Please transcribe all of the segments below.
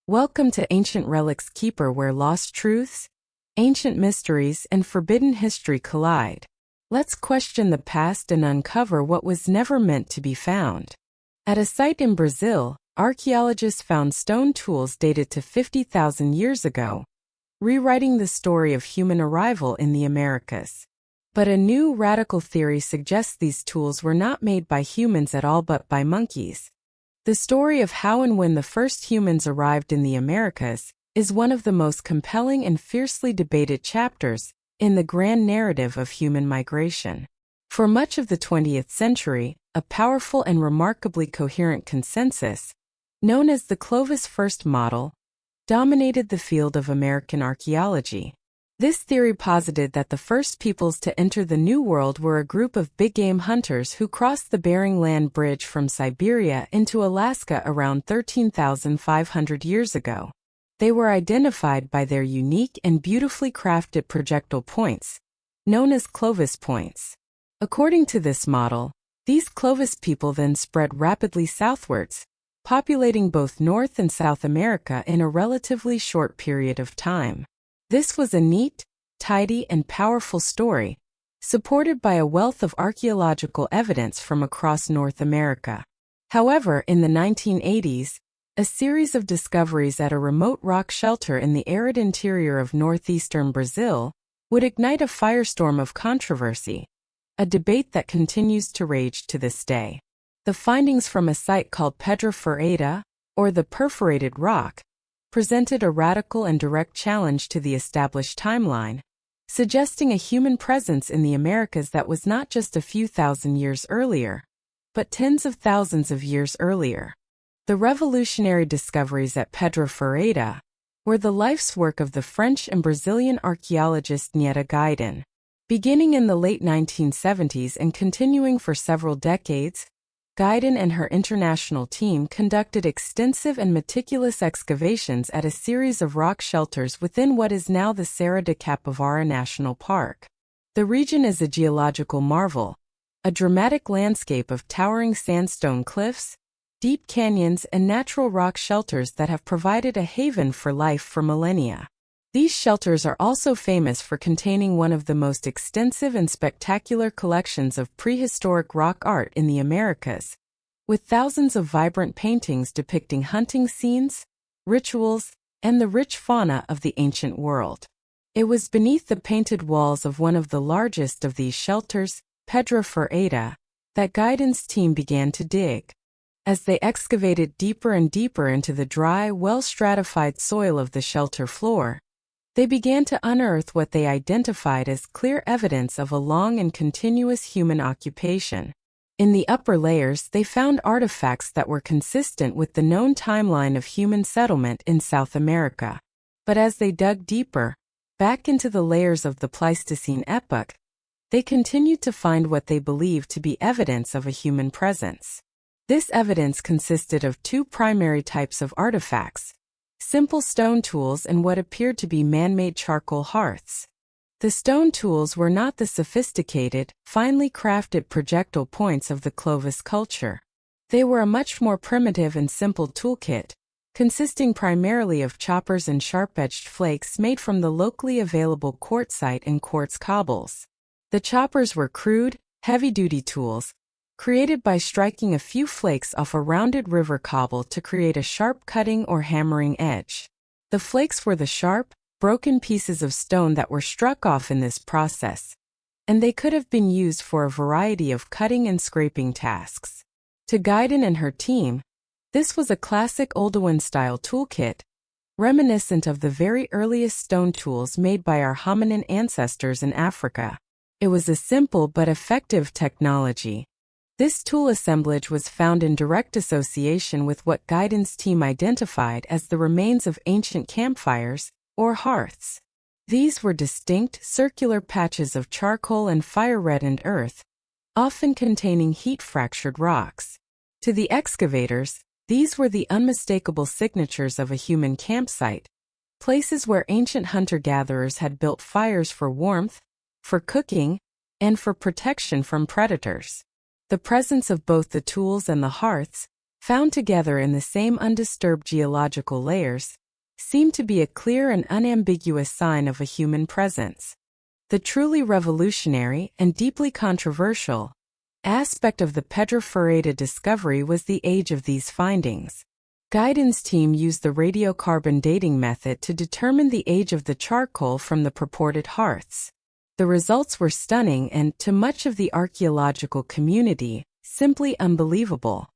Welcome to Ancient Relics Keeper, where lost truths, ancient mysteries, and forbidden history collide. Let's question the past and uncover what was never meant to be found. At a site in Brazil, archaeologists found stone tools dated to 50,000 years ago, rewriting the story of human arrival in the Americas. But a new radical theory suggests these tools were not made by humans at all but by monkeys. The story of how and when the first humans arrived in the Americas is one of the most compelling and fiercely debated chapters in the grand narrative of human migration. For much of the 20th century, a powerful and remarkably coherent consensus, known as the Clovis First model, dominated the field of American archaeology. This theory posited that the first peoples to enter the New World were a group of big-game hunters who crossed the Bering Land Bridge from Siberia into Alaska around 13,500 years ago. They were identified by their unique and beautifully crafted projectile points, known as Clovis points. According to this model, these Clovis people then spread rapidly southwards, populating both North and South America in a relatively short period of time. This was a neat, tidy, and powerful story, supported by a wealth of archaeological evidence from across North America. However, in the 1980s, a series of discoveries at a remote rock shelter in the arid interior of northeastern Brazil would ignite a firestorm of controversy, a debate that continues to rage to this day. The findings from a site called Pedra Furada, or the Perforated Rock, presented a radical and direct challenge to the established timeline, suggesting a human presence in the Americas that was not just a few thousand years earlier, but tens of thousands of years earlier. The revolutionary discoveries at Pedra Furada were the life's work of the French and Brazilian archaeologist Nieta Gaiden. Beginning in the late 1970s and continuing for several decades, Gaiden and her international team conducted extensive and meticulous excavations at a series of rock shelters within what is now the Serra de Capivara National Park. The region is a geological marvel, a dramatic landscape of towering sandstone cliffs, deep canyons, and natural rock shelters that have provided a haven for life for millennia. These shelters are also famous for containing one of the most extensive and spectacular collections of prehistoric rock art in the Americas, with thousands of vibrant paintings depicting hunting scenes, rituals, and the rich fauna of the ancient world. It was beneath the painted walls of one of the largest of these shelters, Pedra Furada, that Gaiden's team began to dig. As they excavated deeper and deeper into the dry, well-stratified soil of the shelter floor, they began to unearth what they identified as clear evidence of a long and continuous human occupation. In the upper layers, they found artifacts that were consistent with the known timeline of human settlement in South America. But as they dug deeper, back into the layers of the Pleistocene epoch, they continued to find what they believed to be evidence of a human presence. This evidence consisted of two primary types of artifacts: simple stone tools and what appeared to be man-made charcoal hearths. The stone tools were not the sophisticated, finely crafted projectile points of the Clovis culture. They were a much more primitive and simple toolkit, consisting primarily of choppers and sharp-edged flakes made from the locally available quartzite and quartz cobbles. The choppers were crude, heavy-duty tools, created by striking a few flakes off a rounded river cobble to create a sharp cutting or hammering edge. The flakes were the sharp, broken pieces of stone that were struck off in this process, and they could have been used for a variety of cutting and scraping tasks. To Gaiden and her team, this was a classic Oldowan-style toolkit, reminiscent of the very earliest stone tools made by our hominin ancestors in Africa. It was a simple but effective technology. This tool assemblage was found in direct association with what Gaiden's team identified as the remains of ancient campfires, or hearths. These were distinct, circular patches of charcoal and fire-reddened earth, often containing heat-fractured rocks. To the excavators, these were the unmistakable signatures of a human campsite, places where ancient hunter-gatherers had built fires for warmth, for cooking, and for protection from predators. The presence of both the tools and the hearths found together in the same undisturbed geological layers, seem to be a clear and unambiguous sign of a human presence. The truly revolutionary and deeply controversial aspect of the Pedro Ferreira discovery was the age of these findings. Guidon's team used the radiocarbon dating method to determine the age of the charcoal from the purported hearths. The results were stunning and, to much of the archaeological community, simply unbelievable.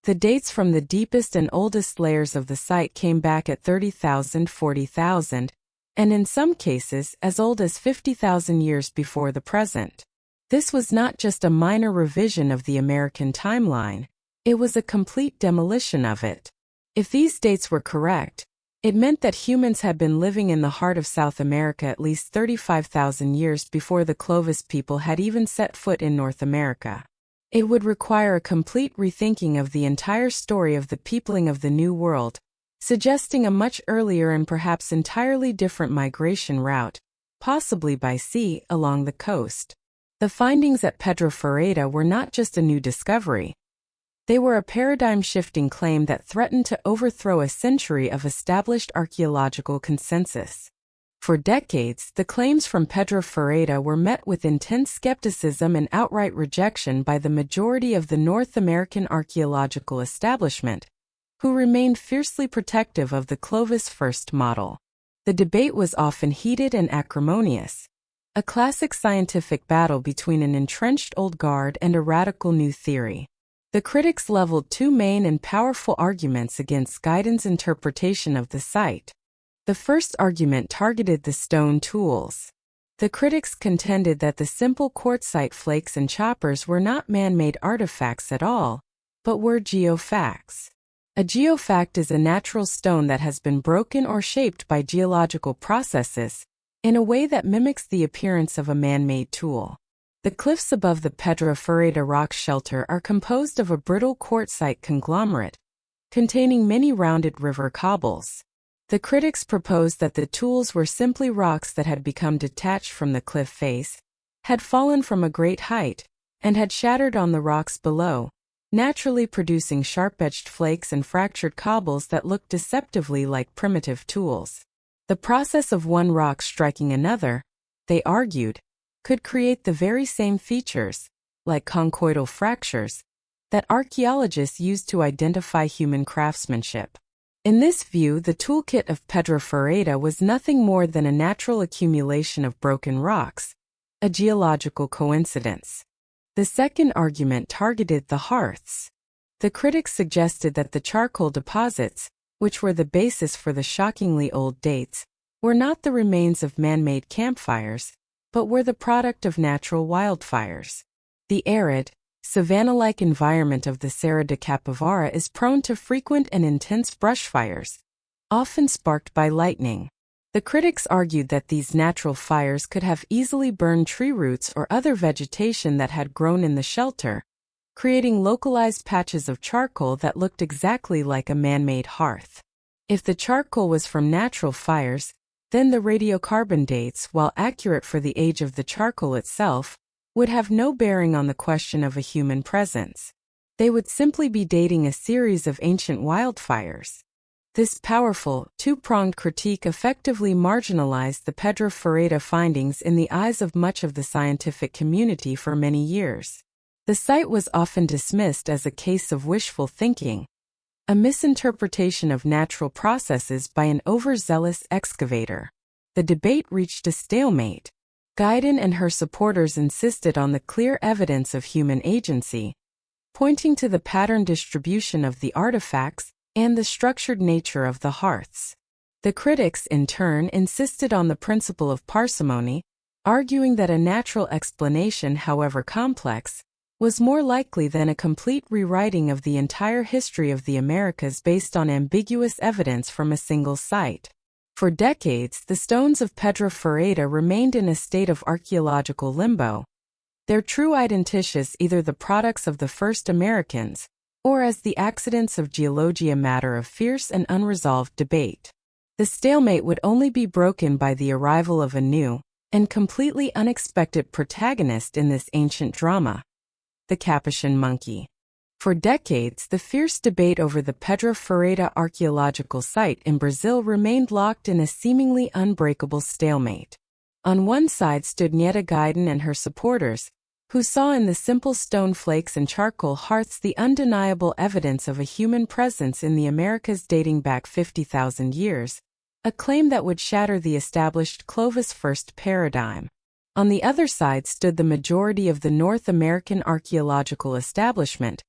The dates from the deepest and oldest layers of the site came back at 30,000, 40,000, and in some cases as old as 50,000 years before the present. This was not just a minor revision of the American timeline, it was a complete demolition of it. If these dates were correct, it meant that humans had been living in the heart of South America at least 35,000 years before the Clovis people had even set foot in North America. It would require a complete rethinking of the entire story of the peopling of the New World, suggesting a much earlier and perhaps entirely different migration route, possibly by sea, along the coast. The findings at Pedro Ferreira were not just a new discovery. They were a paradigm-shifting claim that threatened to overthrow a century of established archaeological consensus. For decades, the claims from Pedro Ferreira were met with intense skepticism and outright rejection by the majority of the North American archaeological establishment, who remained fiercely protective of the Clovis first model. The debate was often heated and acrimonious, a classic scientific battle between an entrenched old guard and a radical new theory. The critics leveled two main and powerful arguments against Guidon's interpretation of the site. The first argument targeted the stone tools. The critics contended that the simple quartzite flakes and choppers were not man-made artifacts at all, but were geofacts. A geofact is a natural stone that has been broken or shaped by geological processes in a way that mimics the appearance of a man-made tool. The cliffs above the Pedro Ferreira rock shelter are composed of a brittle quartzite conglomerate, containing many rounded river cobbles. The critics proposed that the tools were simply rocks that had become detached from the cliff face, had fallen from a great height, and had shattered on the rocks below, naturally producing sharp-edged flakes and fractured cobbles that looked deceptively like primitive tools. The process of one rock striking another, they argued, could create the very same features, like conchoidal fractures, that archaeologists use to identify human craftsmanship. In this view, the toolkit of Pedro Ferreira was nothing more than a natural accumulation of broken rocks, a geological coincidence. The second argument targeted the hearths. The critics suggested that the charcoal deposits, which were the basis for the shockingly old dates, were not the remains of man-made campfires, but were the product of natural wildfires. The arid, savanna-like environment of the Serra de Capivara is prone to frequent and intense brush fires, often sparked by lightning. The critics argued that these natural fires could have easily burned tree roots or other vegetation that had grown in the shelter, creating localized patches of charcoal that looked exactly like a man-made hearth. If the charcoal was from natural fires, then the radiocarbon dates, while accurate for the age of the charcoal itself, would have no bearing on the question of a human presence. They would simply be dating a series of ancient wildfires. This powerful, two-pronged critique effectively marginalized the Pedro Ferreira findings in the eyes of much of the scientific community for many years. The site was often dismissed as a case of wishful thinking, a misinterpretation of natural processes by an overzealous excavator. The debate reached a stalemate. Guidon and her supporters insisted on the clear evidence of human agency, pointing to the pattern distribution of the artifacts and the structured nature of the hearths. The critics, in turn, insisted on the principle of parsimony, arguing that a natural explanation, however complex, was more likely than a complete rewriting of the entire history of the Americas based on ambiguous evidence from a single site. For decades, the stones of Pedro Ferreira remained in a state of archaeological limbo, their true identities either the products of the first Americans, or as the accidents of geology, a matter of fierce and unresolved debate. The stalemate would only be broken by the arrival of a new and completely unexpected protagonist in this ancient drama: the Capuchin monkey. For decades, the fierce debate over the Pedra Ferreira archaeological site in Brazil remained locked in a seemingly unbreakable stalemate. On one side stood Nieta Gaiden and her supporters, who saw in the simple stone flakes and charcoal hearths the undeniable evidence of a human presence in the Americas dating back 50,000 years, a claim that would shatter the established Clovis first paradigm. On the other side stood the majority of the North American archaeological establishment,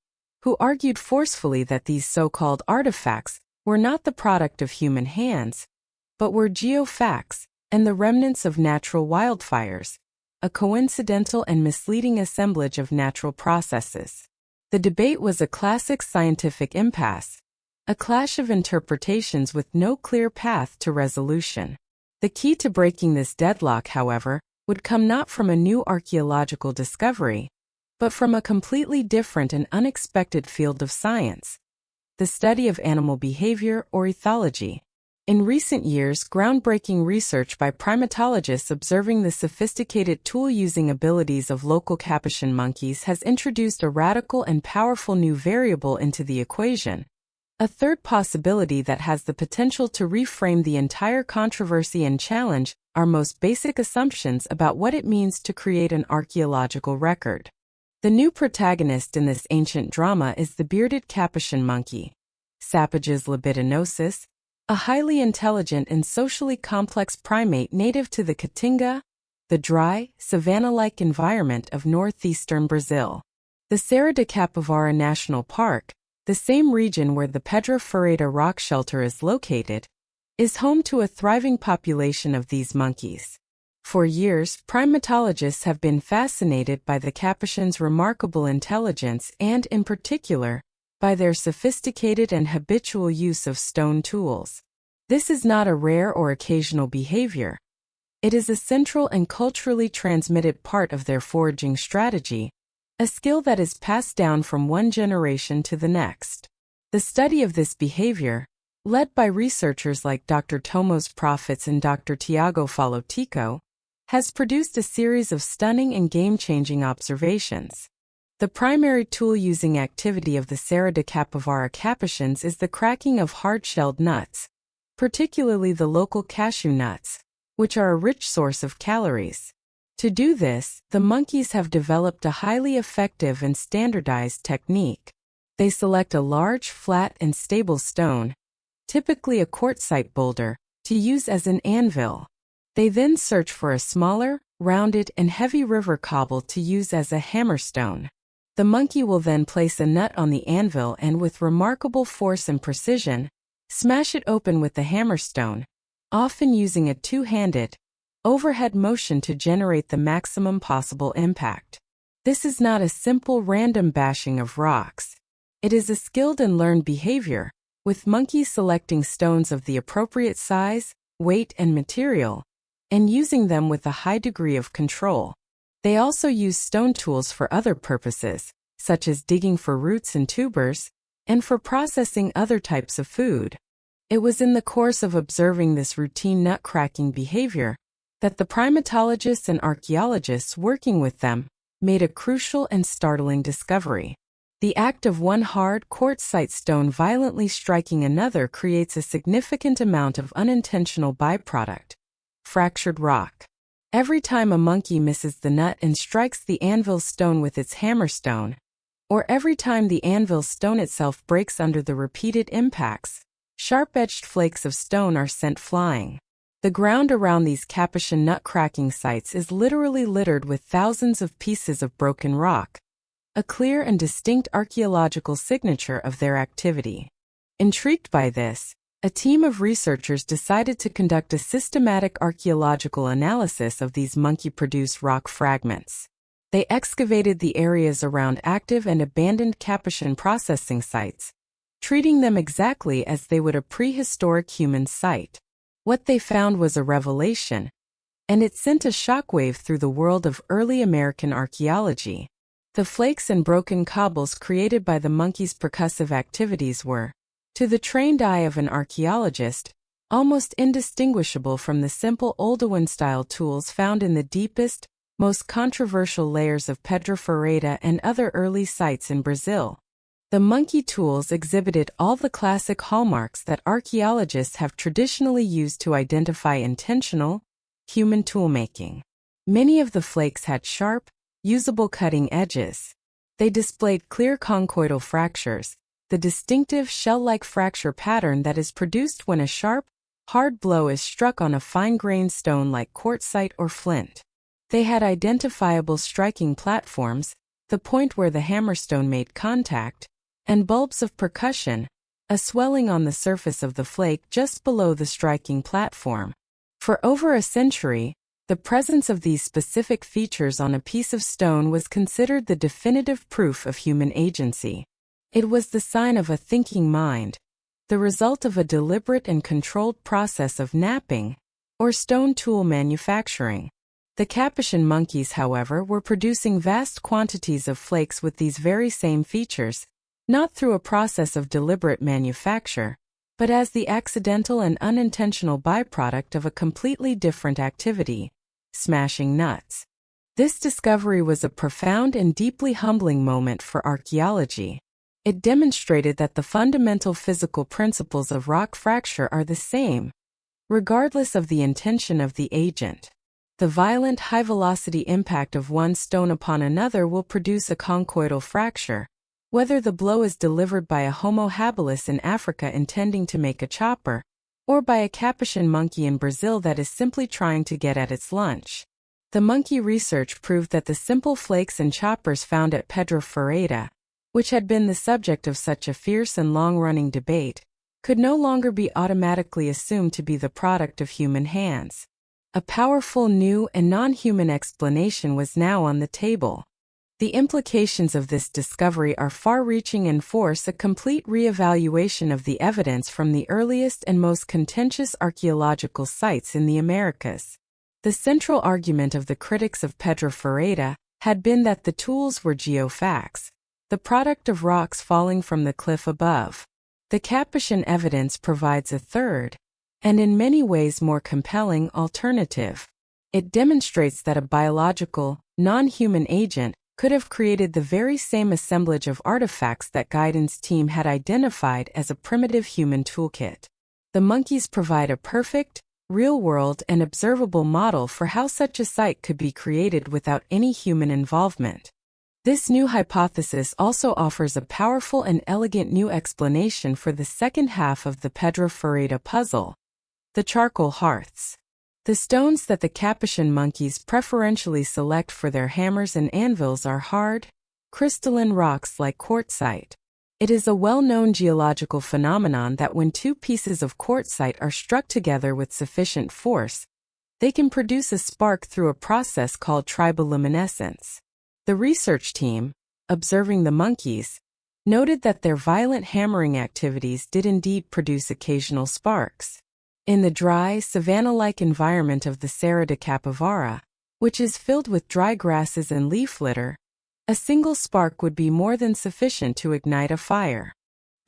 who argued forcefully that these so-called artifacts were not the product of human hands, but were geofacts and the remnants of natural wildfires, a coincidental and misleading assemblage of natural processes. The debate was a classic scientific impasse, a clash of interpretations with no clear path to resolution. The key to breaking this deadlock, however, would come not from a new archaeological discovery, but from a completely different and unexpected field of science, the study of animal behavior or ethology. In recent years, groundbreaking research by primatologists observing the sophisticated tool-using abilities of local capuchin monkeys has introduced a radical and powerful new variable into the equation, a third possibility that has the potential to reframe the entire controversy and challenge our most basic assumptions about what it means to create an archaeological record. The new protagonist in this ancient drama is the bearded capuchin monkey, Sapajus libidinosus, a highly intelligent and socially complex primate native to the Caatinga, the dry, savanna-like environment of northeastern Brazil. The Serra de Capivara National Park, the same region where the Pedra Ferreira rock shelter is located, is home to a thriving population of these monkeys. For years, primatologists have been fascinated by the capuchin's remarkable intelligence and, in particular, by their sophisticated and habitual use of stone tools. This is not a rare or occasional behavior. It is a central and culturally transmitted part of their foraging strategy, a skill that is passed down from one generation to the next. The study of this behavior, led by researchers like Dr. Tomos Profits and Dr. Tiago Falotico, has produced a series of stunning and game-changing observations. The primary tool-using activity of the Serra de Capivara capuchins is the cracking of hard-shelled nuts, particularly the local cashew nuts, which are a rich source of calories. To do this, the monkeys have developed a highly effective and standardized technique. They select a large, flat, and stable stone, typically a quartzite boulder, to use as an anvil. They then search for a smaller, rounded, and heavy river cobble to use as a hammerstone. The monkey will then place a nut on the anvil and, with remarkable force and precision, smash it open with the hammerstone, often using a two-handed, overhead motion to generate the maximum possible impact. This is not a simple random bashing of rocks. It is a skilled and learned behavior, with monkeys selecting stones of the appropriate size, weight, and material, and using them with a high degree of control. They also use stone tools for other purposes, such as digging for roots and tubers, and for processing other types of food. It was in the course of observing this routine nut-cracking behavior that the primatologists and archaeologists working with them made a crucial and startling discovery. The act of one hard quartzite stone violently striking another creates a significant amount of unintentional byproduct, fractured rock. Every time a monkey misses the nut and strikes the anvil stone with its hammerstone, or every time the anvil stone itself breaks under the repeated impacts, sharp-edged flakes of stone are sent flying. The ground around these capuchin nut-cracking sites is literally littered with thousands of pieces of broken rock, a clear and distinct archaeological signature of their activity. Intrigued by this, a team of researchers decided to conduct a systematic archaeological analysis of these monkey-produced rock fragments. They excavated the areas around active and abandoned capuchin processing sites, treating them exactly as they would a prehistoric human site. What they found was a revelation, and it sent a shockwave through the world of early American archaeology. The flakes and broken cobbles created by the monkey's percussive activities were, to the trained eye of an archaeologist, almost indistinguishable from the simple Oldowan-style tools found in the deepest, most controversial layers of Pedra Ferreira and other early sites in Brazil. The monkey tools exhibited all the classic hallmarks that archaeologists have traditionally used to identify intentional, human toolmaking. Many of the flakes had sharp, usable cutting edges. They displayed clear conchoidal fractures, the distinctive shell-like fracture pattern that is produced when a sharp, hard blow is struck on a fine-grained stone like quartzite or flint. They had identifiable striking platforms, the point where the hammerstone made contact, and bulbs of percussion, a swelling on the surface of the flake just below the striking platform. For over a century, the presence of these specific features on a piece of stone was considered the definitive proof of human agency. It was the sign of a thinking mind, the result of a deliberate and controlled process of knapping, or stone tool manufacturing. The Capuchin monkeys, however, were producing vast quantities of flakes with these very same features, not through a process of deliberate manufacture, but as the accidental and unintentional byproduct of a completely different activity, smashing nuts. This discovery was a profound and deeply humbling moment for archaeology. It demonstrated that the fundamental physical principles of rock fracture are the same, regardless of the intention of the agent. The violent high-velocity impact of one stone upon another will produce a conchoidal fracture, whether the blow is delivered by a Homo habilis in Africa intending to make a chopper, or by a Capuchin monkey in Brazil that is simply trying to get at its lunch. The monkey research proved that the simple flakes and choppers found at Pedra Ferreira, which had been the subject of such a fierce and long-running debate, could no longer be automatically assumed to be the product of human hands. A powerful new and non-human explanation was now on the table. The implications of this discovery are far-reaching and force a complete re-evaluation of the evidence from the earliest and most contentious archaeological sites in the Americas. The central argument of the critics of Pedra Ferreira had been that the tools were geofacts, the product of rocks falling from the cliff above. The Capuchin evidence provides a third, and in many ways more compelling, alternative. It demonstrates that a biological, non-human agent could have created the very same assemblage of artifacts that Guyton's team had identified as a primitive human toolkit. The monkeys provide a perfect, real-world and observable model for how such a site could be created without any human involvement. This new hypothesis also offers a powerful and elegant new explanation for the second half of the Pedra Ferreira puzzle: the charcoal hearths. The stones that the Capuchin monkeys preferentially select for their hammers and anvils are hard, crystalline rocks like quartzite. It is a well-known geological phenomenon that when two pieces of quartzite are struck together with sufficient force, they can produce a spark through a process called triboluminescence. The research team, observing the monkeys, noted that their violent hammering activities did indeed produce occasional sparks. In the dry, savanna-like environment of the Serra de Capivara, which is filled with dry grasses and leaf litter, a single spark would be more than sufficient to ignite a fire.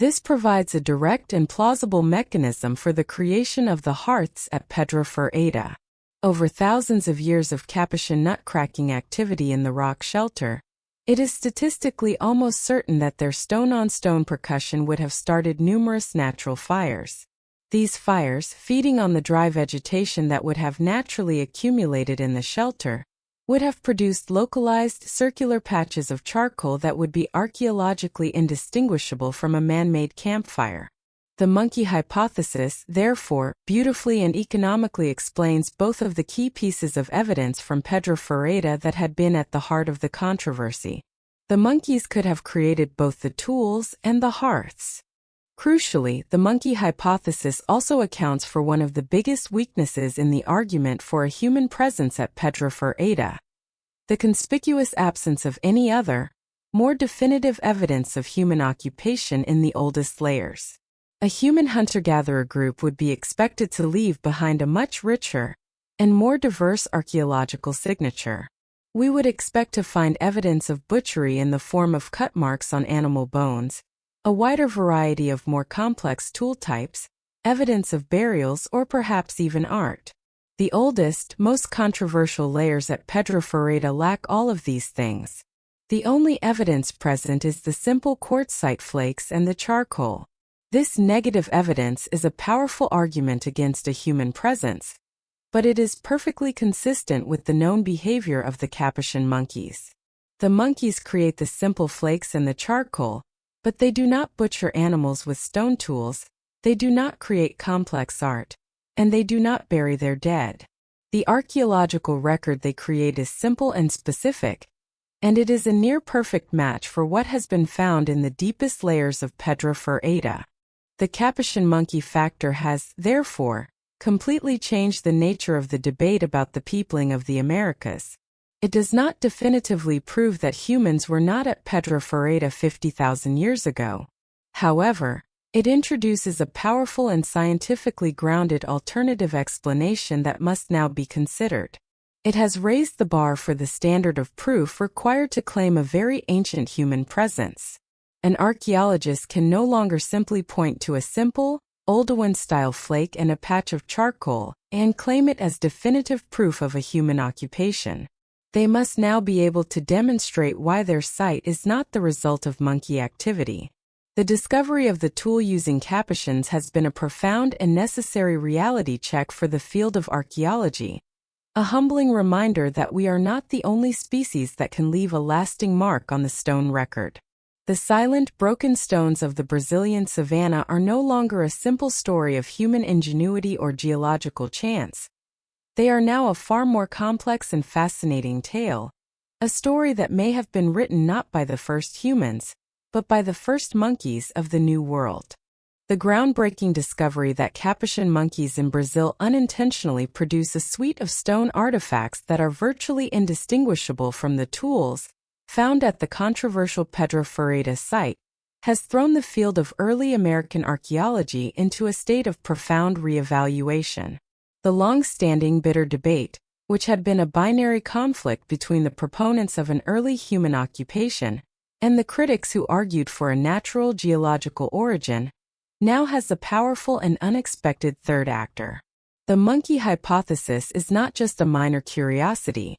This provides a direct and plausible mechanism for the creation of the hearths at Pedra Ferreira. Over thousands of years of Capuchin nutcracking activity in the rock shelter, it is statistically almost certain that their stone-on-stone percussion would have started numerous natural fires. These fires, feeding on the dry vegetation that would have naturally accumulated in the shelter, would have produced localized circular patches of charcoal that would be archaeologically indistinguishable from a man-made campfire. The monkey hypothesis, therefore, beautifully and economically explains both of the key pieces of evidence from Pedra Ferreira that had been at the heart of the controversy. The monkeys could have created both the tools and the hearths. Crucially, the monkey hypothesis also accounts for one of the biggest weaknesses in the argument for a human presence at Pedra Ferreira: the conspicuous absence of any other, more definitive evidence of human occupation in the oldest layers. A human hunter-gatherer group would be expected to leave behind a much richer and more diverse archaeological signature. We would expect to find evidence of butchery in the form of cut marks on animal bones, a wider variety of more complex tool types, evidence of burials, or perhaps even art. The oldest, most controversial layers at Pedra Ferreira lack all of these things. The only evidence present is the simple quartzite flakes and the charcoal. This negative evidence is a powerful argument against a human presence, but it is perfectly consistent with the known behavior of the Capuchin monkeys. The monkeys create the simple flakes and the charcoal, but they do not butcher animals with stone tools, they do not create complex art, and they do not bury their dead. The archaeological record they create is simple and specific, and it is a near-perfect match for what has been found in the deepest layers of Pedra Ferrada. The Capuchin monkey factor has, therefore, completely changed the nature of the debate about the peopling of the Americas. It does not definitively prove that humans were not at Pedra Ferrada 50,000 years ago. However, it introduces a powerful and scientifically grounded alternative explanation that must now be considered. It has raised the bar for the standard of proof required to claim a very ancient human presence. An archaeologist can no longer simply point to a simple, Oldowan-style flake and a patch of charcoal and claim it as definitive proof of a human occupation. They must now be able to demonstrate why their site is not the result of monkey activity. The discovery of the tool using Capuchins has been a profound and necessary reality check for the field of archaeology, a humbling reminder that we are not the only species that can leave a lasting mark on the stone record. The silent, broken stones of the Brazilian savanna are no longer a simple story of human ingenuity or geological chance. They are now a far more complex and fascinating tale, a story that may have been written not by the first humans, but by the first monkeys of the New World. The groundbreaking discovery that Capuchin monkeys in Brazil unintentionally produce a suite of stone artifacts that are virtually indistinguishable from the tools found at the controversial Pedra Ferrada site has thrown the field of early American archaeology into a state of profound reevaluation. The long-standing bitter debate, which had been a binary conflict between the proponents of an early human occupation and the critics who argued for a natural geological origin, now has a powerful and unexpected third actor. The monkey hypothesis is not just a minor curiosity.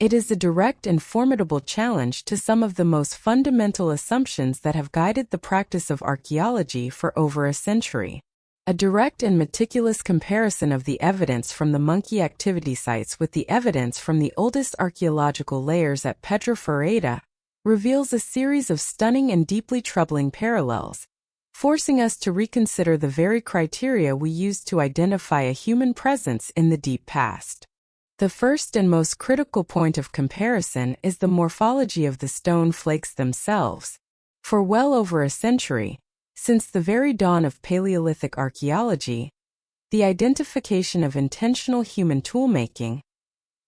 It is a direct and formidable challenge to some of the most fundamental assumptions that have guided the practice of archaeology for over a century. A direct and meticulous comparison of the evidence from the monkey activity sites with the evidence from the oldest archaeological layers at Pedra Ferrada reveals a series of stunning and deeply troubling parallels, forcing us to reconsider the very criteria we used to identify a human presence in the deep past. The first and most critical point of comparison is the morphology of the stone flakes themselves. For well over a century, since the very dawn of Paleolithic archaeology, the identification of intentional human toolmaking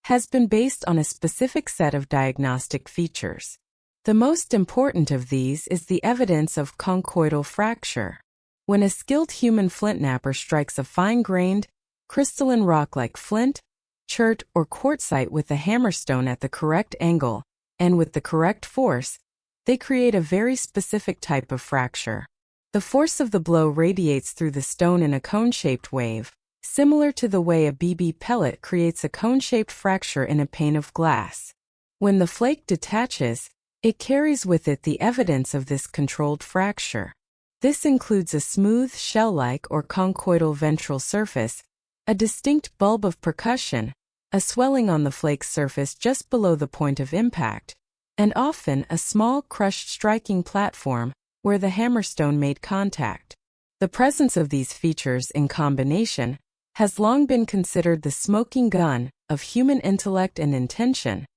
has been based on a specific set of diagnostic features. The most important of these is the evidence of conchoidal fracture. When a skilled human flintknapper strikes a fine-grained, crystalline rock like flint, chert, or quartzite with a hammerstone at the correct angle, and with the correct force, they create a very specific type of fracture. The force of the blow radiates through the stone in a cone-shaped wave, similar to the way a BB pellet creates a cone-shaped fracture in a pane of glass. When the flake detaches, it carries with it the evidence of this controlled fracture. This includes a smooth, shell-like or conchoidal ventral surface, a distinct bulb of percussion, a swelling on the flake's surface just below the point of impact, and often a small crushed striking platform where the hammerstone made contact. The presence of these features in combination has long been considered the smoking gun of human intellect and intention,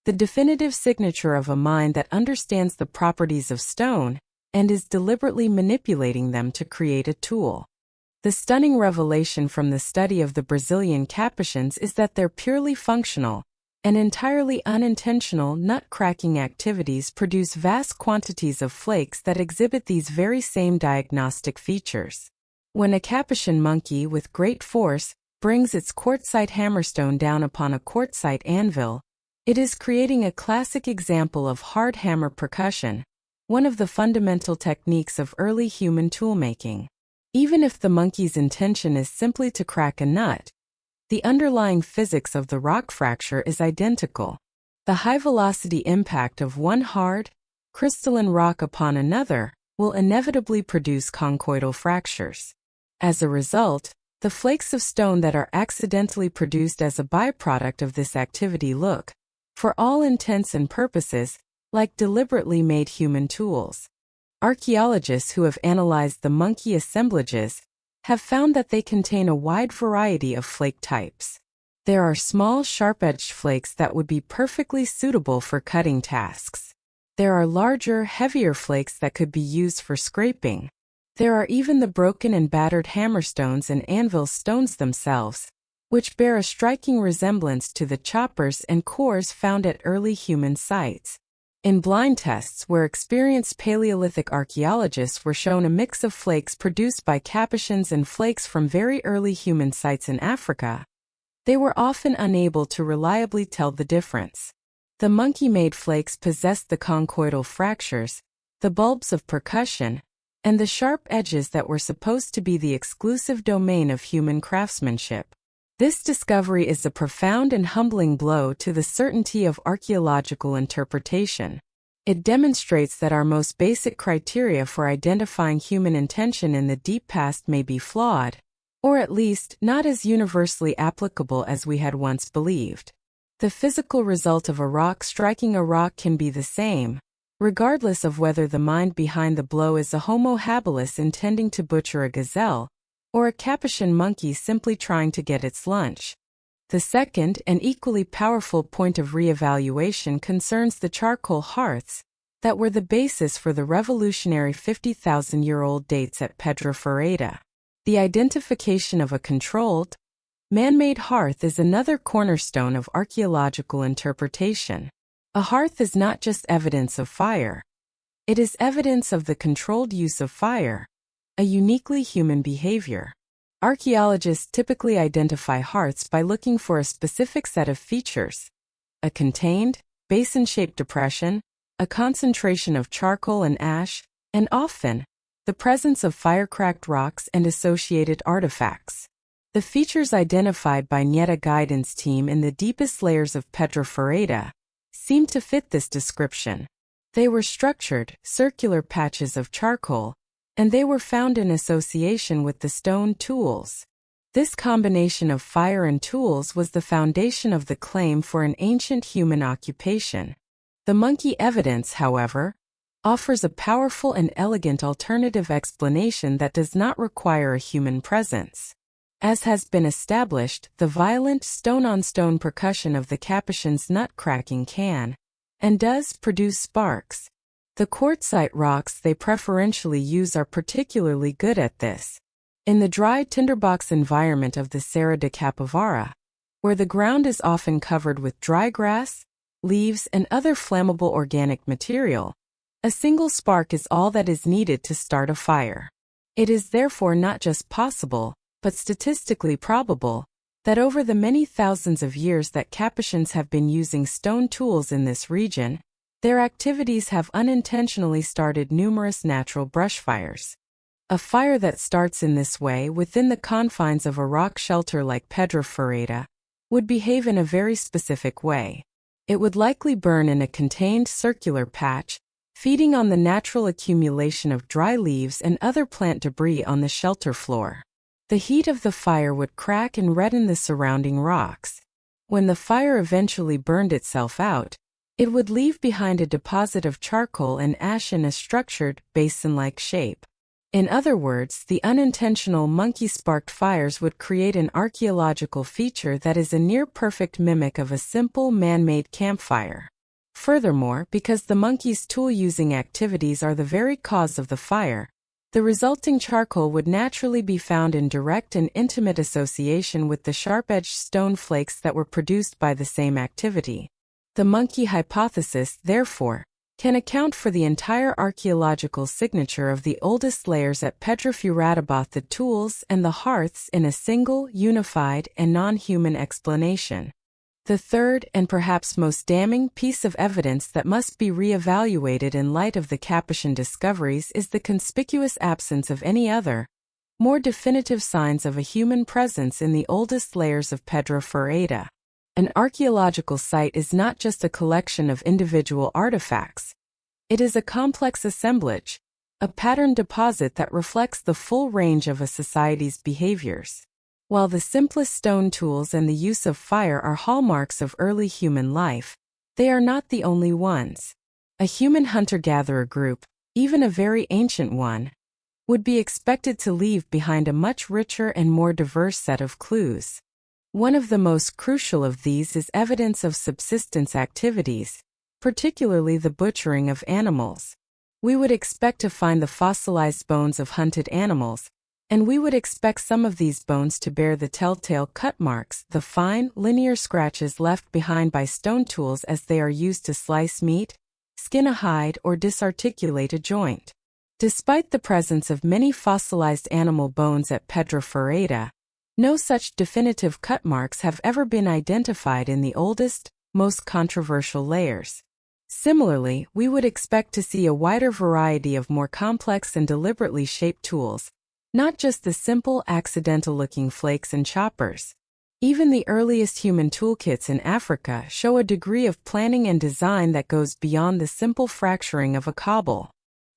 the definitive signature of a mind that understands the properties of stone and is deliberately manipulating them to create a tool. The stunning revelation from the study of the Brazilian Capuchins is that their purely functional and entirely unintentional nut-cracking activities produce vast quantities of flakes that exhibit these very same diagnostic features. When a Capuchin monkey with great force brings its quartzite hammerstone down upon a quartzite anvil, it is creating a classic example of hard hammer percussion, one of the fundamental techniques of early human toolmaking. Even if the monkey's intention is simply to crack a nut, the underlying physics of the rock fracture is identical. The high-velocity impact of one hard, crystalline rock upon another will inevitably produce conchoidal fractures. As a result, the flakes of stone that are accidentally produced as a byproduct of this activity look, for all intents and purposes, like deliberately made human tools. Archaeologists who have analyzed the monkey assemblages have found that they contain a wide variety of flake types. There are small, sharp-edged flakes that would be perfectly suitable for cutting tasks. There are larger, heavier flakes that could be used for scraping. There are even the broken and battered hammerstones and anvil stones themselves, which bear a striking resemblance to the choppers and cores found at early human sites. In blind tests where experienced Paleolithic archaeologists were shown a mix of flakes produced by Capuchins and flakes from very early human sites in Africa, they were often unable to reliably tell the difference. The monkey-made flakes possessed the conchoidal fractures, the bulbs of percussion, and the sharp edges that were supposed to be the exclusive domain of human craftsmanship. This discovery is a profound and humbling blow to the certainty of archaeological interpretation. It demonstrates that our most basic criteria for identifying human intention in the deep past may be flawed, or at least not as universally applicable as we had once believed. The physical result of a rock striking a rock can be the same, regardless of whether the mind behind the blow is a Homo habilis intending to butcher a gazelle, or a Capuchin monkey simply trying to get its lunch. The second and equally powerful point of reevaluation concerns the charcoal hearths that were the basis for the revolutionary 50,000-year-old dates at Pedra Ferreira. The identification of a controlled, man-made hearth is another cornerstone of archaeological interpretation. A hearth is not just evidence of fire. It is evidence of the controlled use of fire, a uniquely human behavior. Archaeologists typically identify hearths by looking for a specific set of features: a contained, basin-shaped depression, a concentration of charcoal and ash, and often, the presence of fire-cracked rocks and associated artifacts. The features identified by Nieta Guidance Team in the deepest layers of Pedra Ferreira seem to fit this description. They were structured, circular patches of charcoal, and they were found in association with the stone tools. This combination of fire and tools was the foundation of the claim for an ancient human occupation. The monkey evidence, however, offers a powerful and elegant alternative explanation that does not require a human presence. As has been established, the violent stone-on-stone percussion of the Capuchin's nut-cracking can, and does, produce sparks. The quartzite rocks they preferentially use are particularly good at this. In the dry tinderbox environment of the Serra de Capivara, where the ground is often covered with dry grass, leaves, and other flammable organic material, a single spark is all that is needed to start a fire. It is therefore not just possible, but statistically probable, that over the many thousands of years that Capuchins have been using stone tools in this region, their activities have unintentionally started numerous natural brush fires. A fire that starts in this way within the confines of a rock shelter like Pedra Ferreira would behave in a very specific way. It would likely burn in a contained circular patch, feeding on the natural accumulation of dry leaves and other plant debris on the shelter floor. The heat of the fire would crack and redden the surrounding rocks. When the fire eventually burned itself out, it would leave behind a deposit of charcoal and ash in a structured, basin-like shape. In other words, the unintentional monkey-sparked fires would create an archaeological feature that is a near-perfect mimic of a simple man-made campfire. Furthermore, because the monkey's tool-using activities are the very cause of the fire, the resulting charcoal would naturally be found in direct and intimate association with the sharp-edged stone flakes that were produced by the same activity. The monkey hypothesis, therefore, can account for the entire archaeological signature of the oldest layers at Pedra Ferreira, both the tools and the hearths, in a single, unified, and non-human explanation. The third, and perhaps most damning, piece of evidence that must be re-evaluated in light of the Capuchin discoveries is the conspicuous absence of any other, more definitive signs of a human presence in the oldest layers of Pedra Ferreira. An archaeological site is not just a collection of individual artifacts. It is a complex assemblage, a patterned deposit that reflects the full range of a society's behaviors. While the simplest stone tools and the use of fire are hallmarks of early human life, they are not the only ones. A human hunter-gatherer group, even a very ancient one, would be expected to leave behind a much richer and more diverse set of clues. One of the most crucial of these is evidence of subsistence activities, particularly the butchering of animals. We would expect to find the fossilized bones of hunted animals, and we would expect some of these bones to bear the telltale cut marks, the fine, linear scratches left behind by stone tools as they are used to slice meat, skin a hide, or disarticulate a joint. Despite the presence of many fossilized animal bones at Pedra Ferreira, no such definitive cut marks have ever been identified in the oldest, most controversial layers. Similarly, we would expect to see a wider variety of more complex and deliberately shaped tools, not just the simple, accidental-looking flakes and choppers. Even the earliest human toolkits in Africa show a degree of planning and design that goes beyond the simple fracturing of a cobble.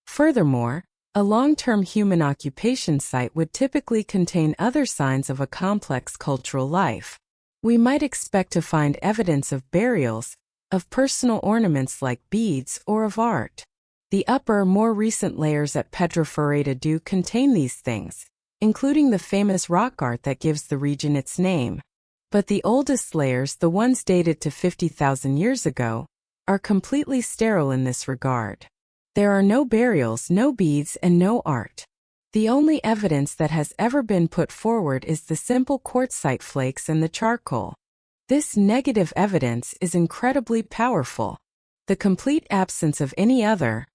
Furthermore, a long-term human occupation site would typically contain other signs of a complex cultural life. We might expect to find evidence of burials, of personal ornaments like beads, or of art. The upper, more recent layers at Pedra Ferreira do contain these things, including the famous rock art that gives the region its name. But the oldest layers, the ones dated to 50,000 years ago, are completely sterile in this regard. There are no burials, no beads, and no art. The only evidence that has ever been put forward is the simple quartzite flakes and the charcoal. This negative evidence is incredibly powerful. The complete absence of any other,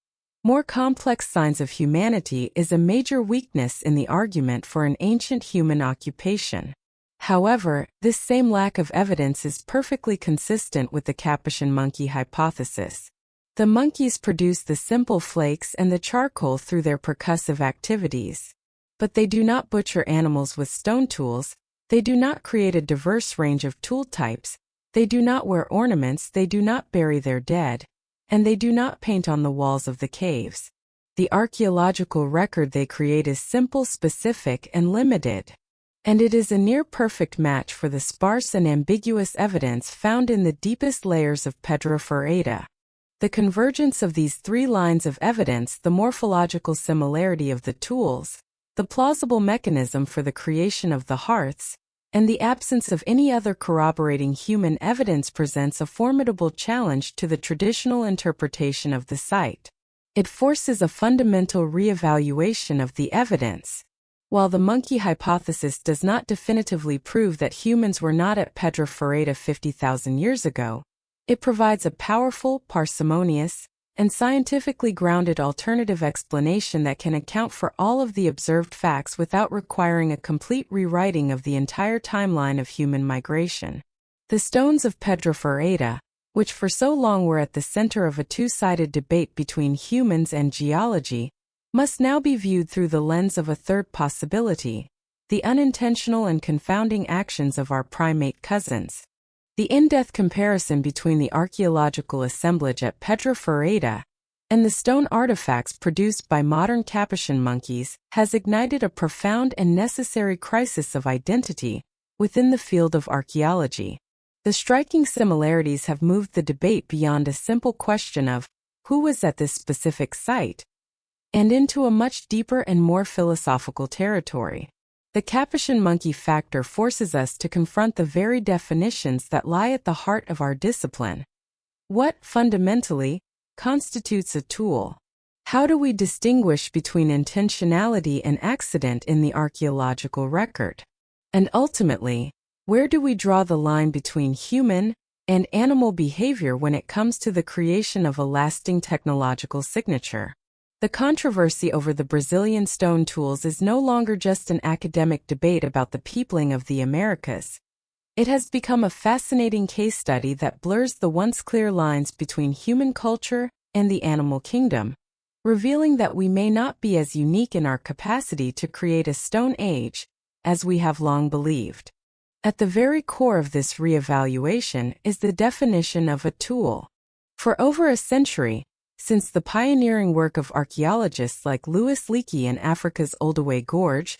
more complex signs of humanity is a major weakness in the argument for an ancient human occupation. However, this same lack of evidence is perfectly consistent with the Capuchin monkey hypothesis. The monkeys produce the simple flakes and the charcoal through their percussive activities. But they do not butcher animals with stone tools, they do not create a diverse range of tool types, they do not wear ornaments, they do not bury their dead, and they do not paint on the walls of the caves. The archaeological record they create is simple, specific, and limited. And it is a near-perfect match for the sparse and ambiguous evidence found in the deepest layers of Pedra Ferreira. The convergence of these three lines of evidence, the morphological similarity of the tools, the plausible mechanism for the creation of the hearths, and the absence of any other corroborating human evidence presents a formidable challenge to the traditional interpretation of the site. It forces a fundamental re-evaluation of the evidence. While the monkey hypothesis does not definitively prove that humans were not at Pedra Ferreira 50,000 years ago, it provides a powerful, parsimonious, and scientifically grounded alternative explanation that can account for all of the observed facts without requiring a complete rewriting of the entire timeline of human migration. The stones of Pedra Ferreira, which for so long were at the center of a two-sided debate between humans and geology, must now be viewed through the lens of a third possibility: the unintentional and confounding actions of our primate cousins. The in-depth comparison between the archaeological assemblage at Pedra Ferreira and the stone artifacts produced by modern Capuchin monkeys has ignited a profound and necessary crisis of identity within the field of archaeology. The striking similarities have moved the debate beyond a simple question of who was at this specific site and into a much deeper and more philosophical territory. The Capuchin monkey factor forces us to confront the very definitions that lie at the heart of our discipline. What, fundamentally, constitutes a tool? How do we distinguish between intentionality and accident in the archaeological record? And ultimately, where do we draw the line between human and animal behavior when it comes to the creation of a lasting technological signature? The controversy over the Brazilian stone tools is no longer just an academic debate about the peopling of the Americas. It has become a fascinating case study that blurs the once clear lines between human culture and the animal kingdom, revealing that we may not be as unique in our capacity to create a stone age as we have long believed. At the very core of this reevaluation is the definition of a tool. For over a century, since the pioneering work of archaeologists like Louis Leakey in Africa's Olduvai Gorge,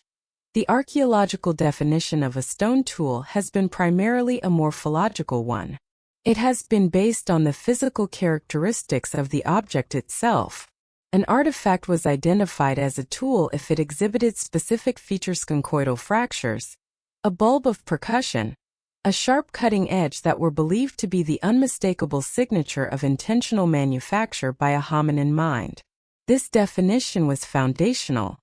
the archaeological definition of a stone tool has been primarily a morphological one. It has been based on the physical characteristics of the object itself. An artifact was identified as a tool if it exhibited specific features: conchoidal fractures, a bulb of percussion, a sharp cutting edge that were believed to be the unmistakable signature of intentional manufacture by a hominin mind. This definition was foundational.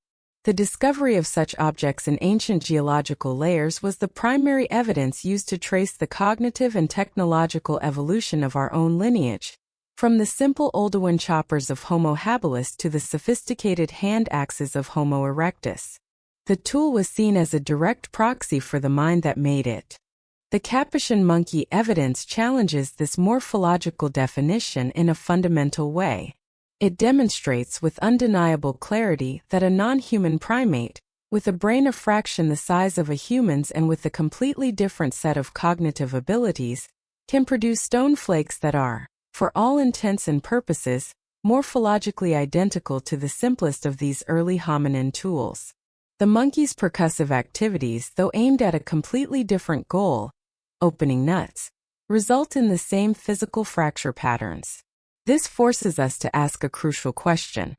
The discovery of such objects in ancient geological layers was the primary evidence used to trace the cognitive and technological evolution of our own lineage, from the simple Oldowan choppers of Homo habilis to the sophisticated hand axes of Homo erectus. The tool was seen as a direct proxy for the mind that made it. The Capuchin monkey evidence challenges this morphological definition in a fundamental way. It demonstrates with undeniable clarity that a non-human primate, with a brain a fraction the size of a human's and with a completely different set of cognitive abilities, can produce stone flakes that are, for all intents and purposes, morphologically identical to the simplest of these early hominin tools. The monkey's percussive activities, though aimed at a completely different goal, opening nuts, result in the same physical fracture patterns. This forces us to ask a crucial question.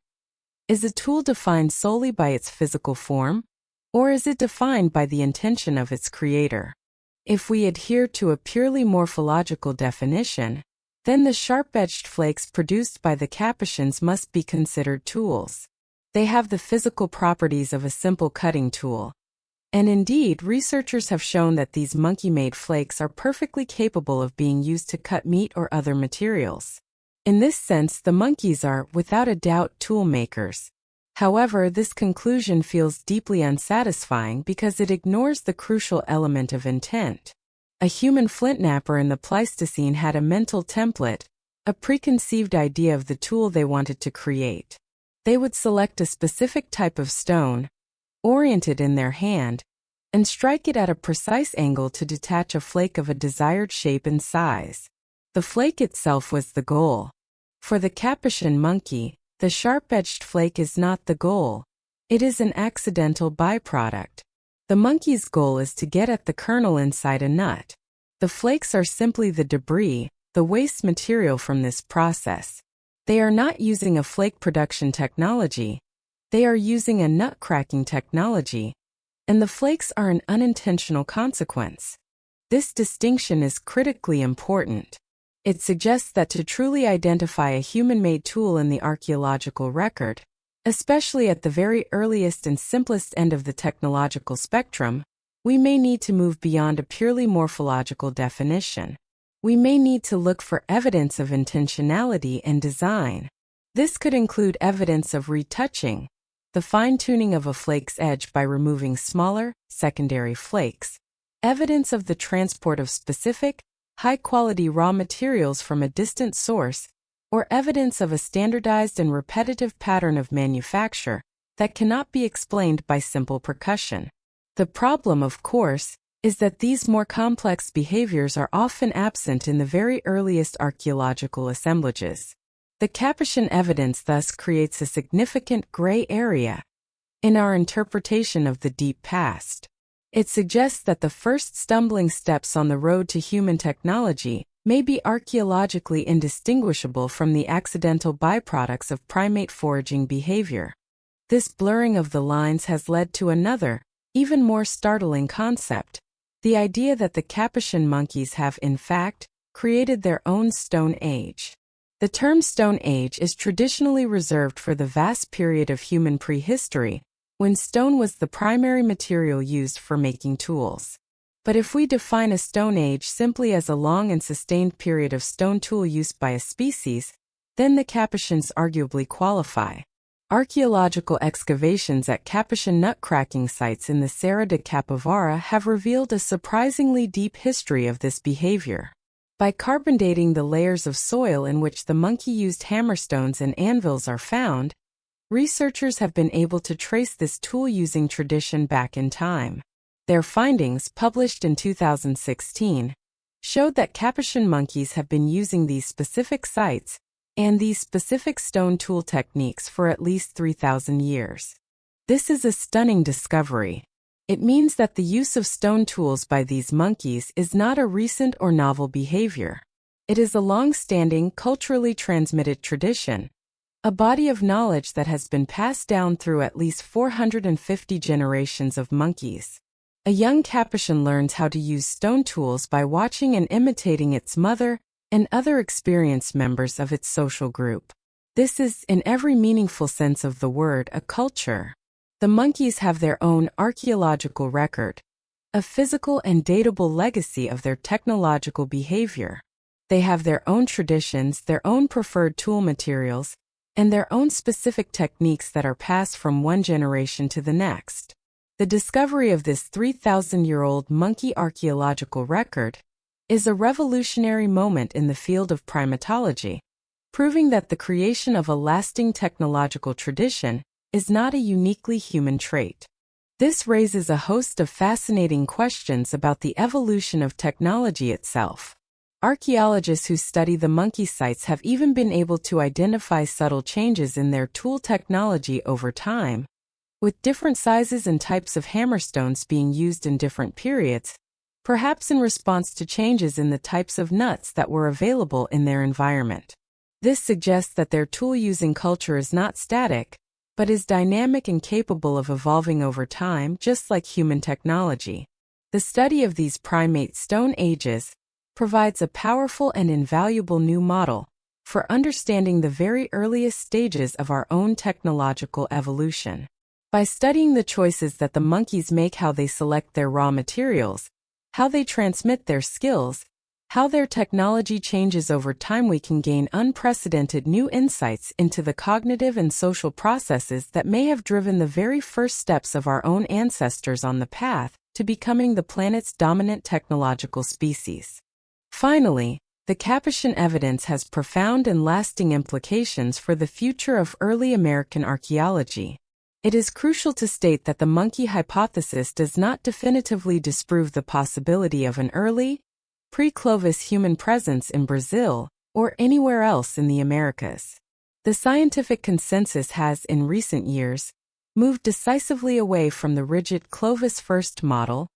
Is a tool defined solely by its physical form, or is it defined by the intention of its creator? If we adhere to a purely morphological definition, then the sharp-edged flakes produced by the Capuchins must be considered tools. They have the physical properties of a simple cutting tool. And indeed, researchers have shown that these monkey-made flakes are perfectly capable of being used to cut meat or other materials. In this sense, the monkeys are, without a doubt, tool makers. However, this conclusion feels deeply unsatisfying because it ignores the crucial element of intent. A human flint-knapper in the Pleistocene had a mental template, a preconceived idea of the tool they wanted to create. They would select a specific type of stone, orient it in their hand, and strike it at a precise angle to detach a flake of a desired shape and size. The flake itself was the goal. For the Capuchin monkey, the sharp-edged flake is not the goal. It is an accidental byproduct. The monkey's goal is to get at the kernel inside a nut. The flakes are simply the debris, the waste material from this process. They are not using a flake production technology. They are using a nut cracking technology, and the flakes are an unintentional consequence. This distinction is critically important. It suggests that to truly identify a human-made tool in the archaeological record, especially at the very earliest and simplest end of the technological spectrum, we may need to move beyond a purely morphological definition. We may need to look for evidence of intentionality and design. This could include evidence of retouching, the fine-tuning of a flake's edge by removing smaller, secondary flakes, evidence of the transport of specific, high-quality raw materials from a distant source, or evidence of a standardized and repetitive pattern of manufacture that cannot be explained by simple percussion. The problem, of course, is that these more complex behaviors are often absent in the very earliest archaeological assemblages. The Capuchin evidence thus creates a significant gray area in our interpretation of the deep past. It suggests that the first stumbling steps on the road to human technology may be archaeologically indistinguishable from the accidental byproducts of primate foraging behavior. This blurring of the lines has led to another, even more startling concept: the idea that the Capuchin monkeys have, in fact, created their own Stone Age. The term Stone Age is traditionally reserved for the vast period of human prehistory, when stone was the primary material used for making tools. But if we define a Stone Age simply as a long and sustained period of stone tool use by a species, then the Capuchins arguably qualify. Archaeological excavations at Capuchin nut-cracking sites in the Serra de Capivara have revealed a surprisingly deep history of this behavior. By carbon dating the layers of soil in which the monkey-used hammerstones and anvils are found, researchers have been able to trace this tool-using tradition back in time. Their findings, published in 2016, showed that Capuchin monkeys have been using these specific sites and these specific stone tool techniques for at least 3,000 years. This is a stunning discovery. It means that the use of stone tools by these monkeys is not a recent or novel behavior. It is a long-standing, culturally transmitted tradition, a body of knowledge that has been passed down through at least 450 generations of monkeys. A young Capuchin learns how to use stone tools by watching and imitating its mother and other experienced members of its social group. This is, in every meaningful sense of the word, a culture. The monkeys have their own archaeological record, a physical and datable legacy of their technological behavior. They have their own traditions, their own preferred tool materials, and their own specific techniques that are passed from one generation to the next. The discovery of this 3,000-year-old monkey archaeological record is a revolutionary moment in the field of primatology, proving that the creation of a lasting technological tradition is not a uniquely human trait. This raises a host of fascinating questions about the evolution of technology itself. Archaeologists who study the monkey sites have even been able to identify subtle changes in their tool technology over time, with different sizes and types of hammerstones being used in different periods, perhaps in response to changes in the types of nuts that were available in their environment. This suggests that their tool-using culture is not static, but is dynamic and capable of evolving over time, just like human technology. The study of these primate stone ages provides a powerful and invaluable new model for understanding the very earliest stages of our own technological evolution. By studying the choices that the monkeys make, how they select their raw materials, how they transmit their skills, how their technology changes over time, we can gain unprecedented new insights into the cognitive and social processes that may have driven the very first steps of our own ancestors on the path to becoming the planet's dominant technological species. Finally, the Capuchin evidence has profound and lasting implications for the future of early American archaeology. It is crucial to state that the monkey hypothesis does not definitively disprove the possibility of an early, pre-Clovis human presence in Brazil or anywhere else in the Americas. The scientific consensus has, in recent years, moved decisively away from the rigid Clovis first model,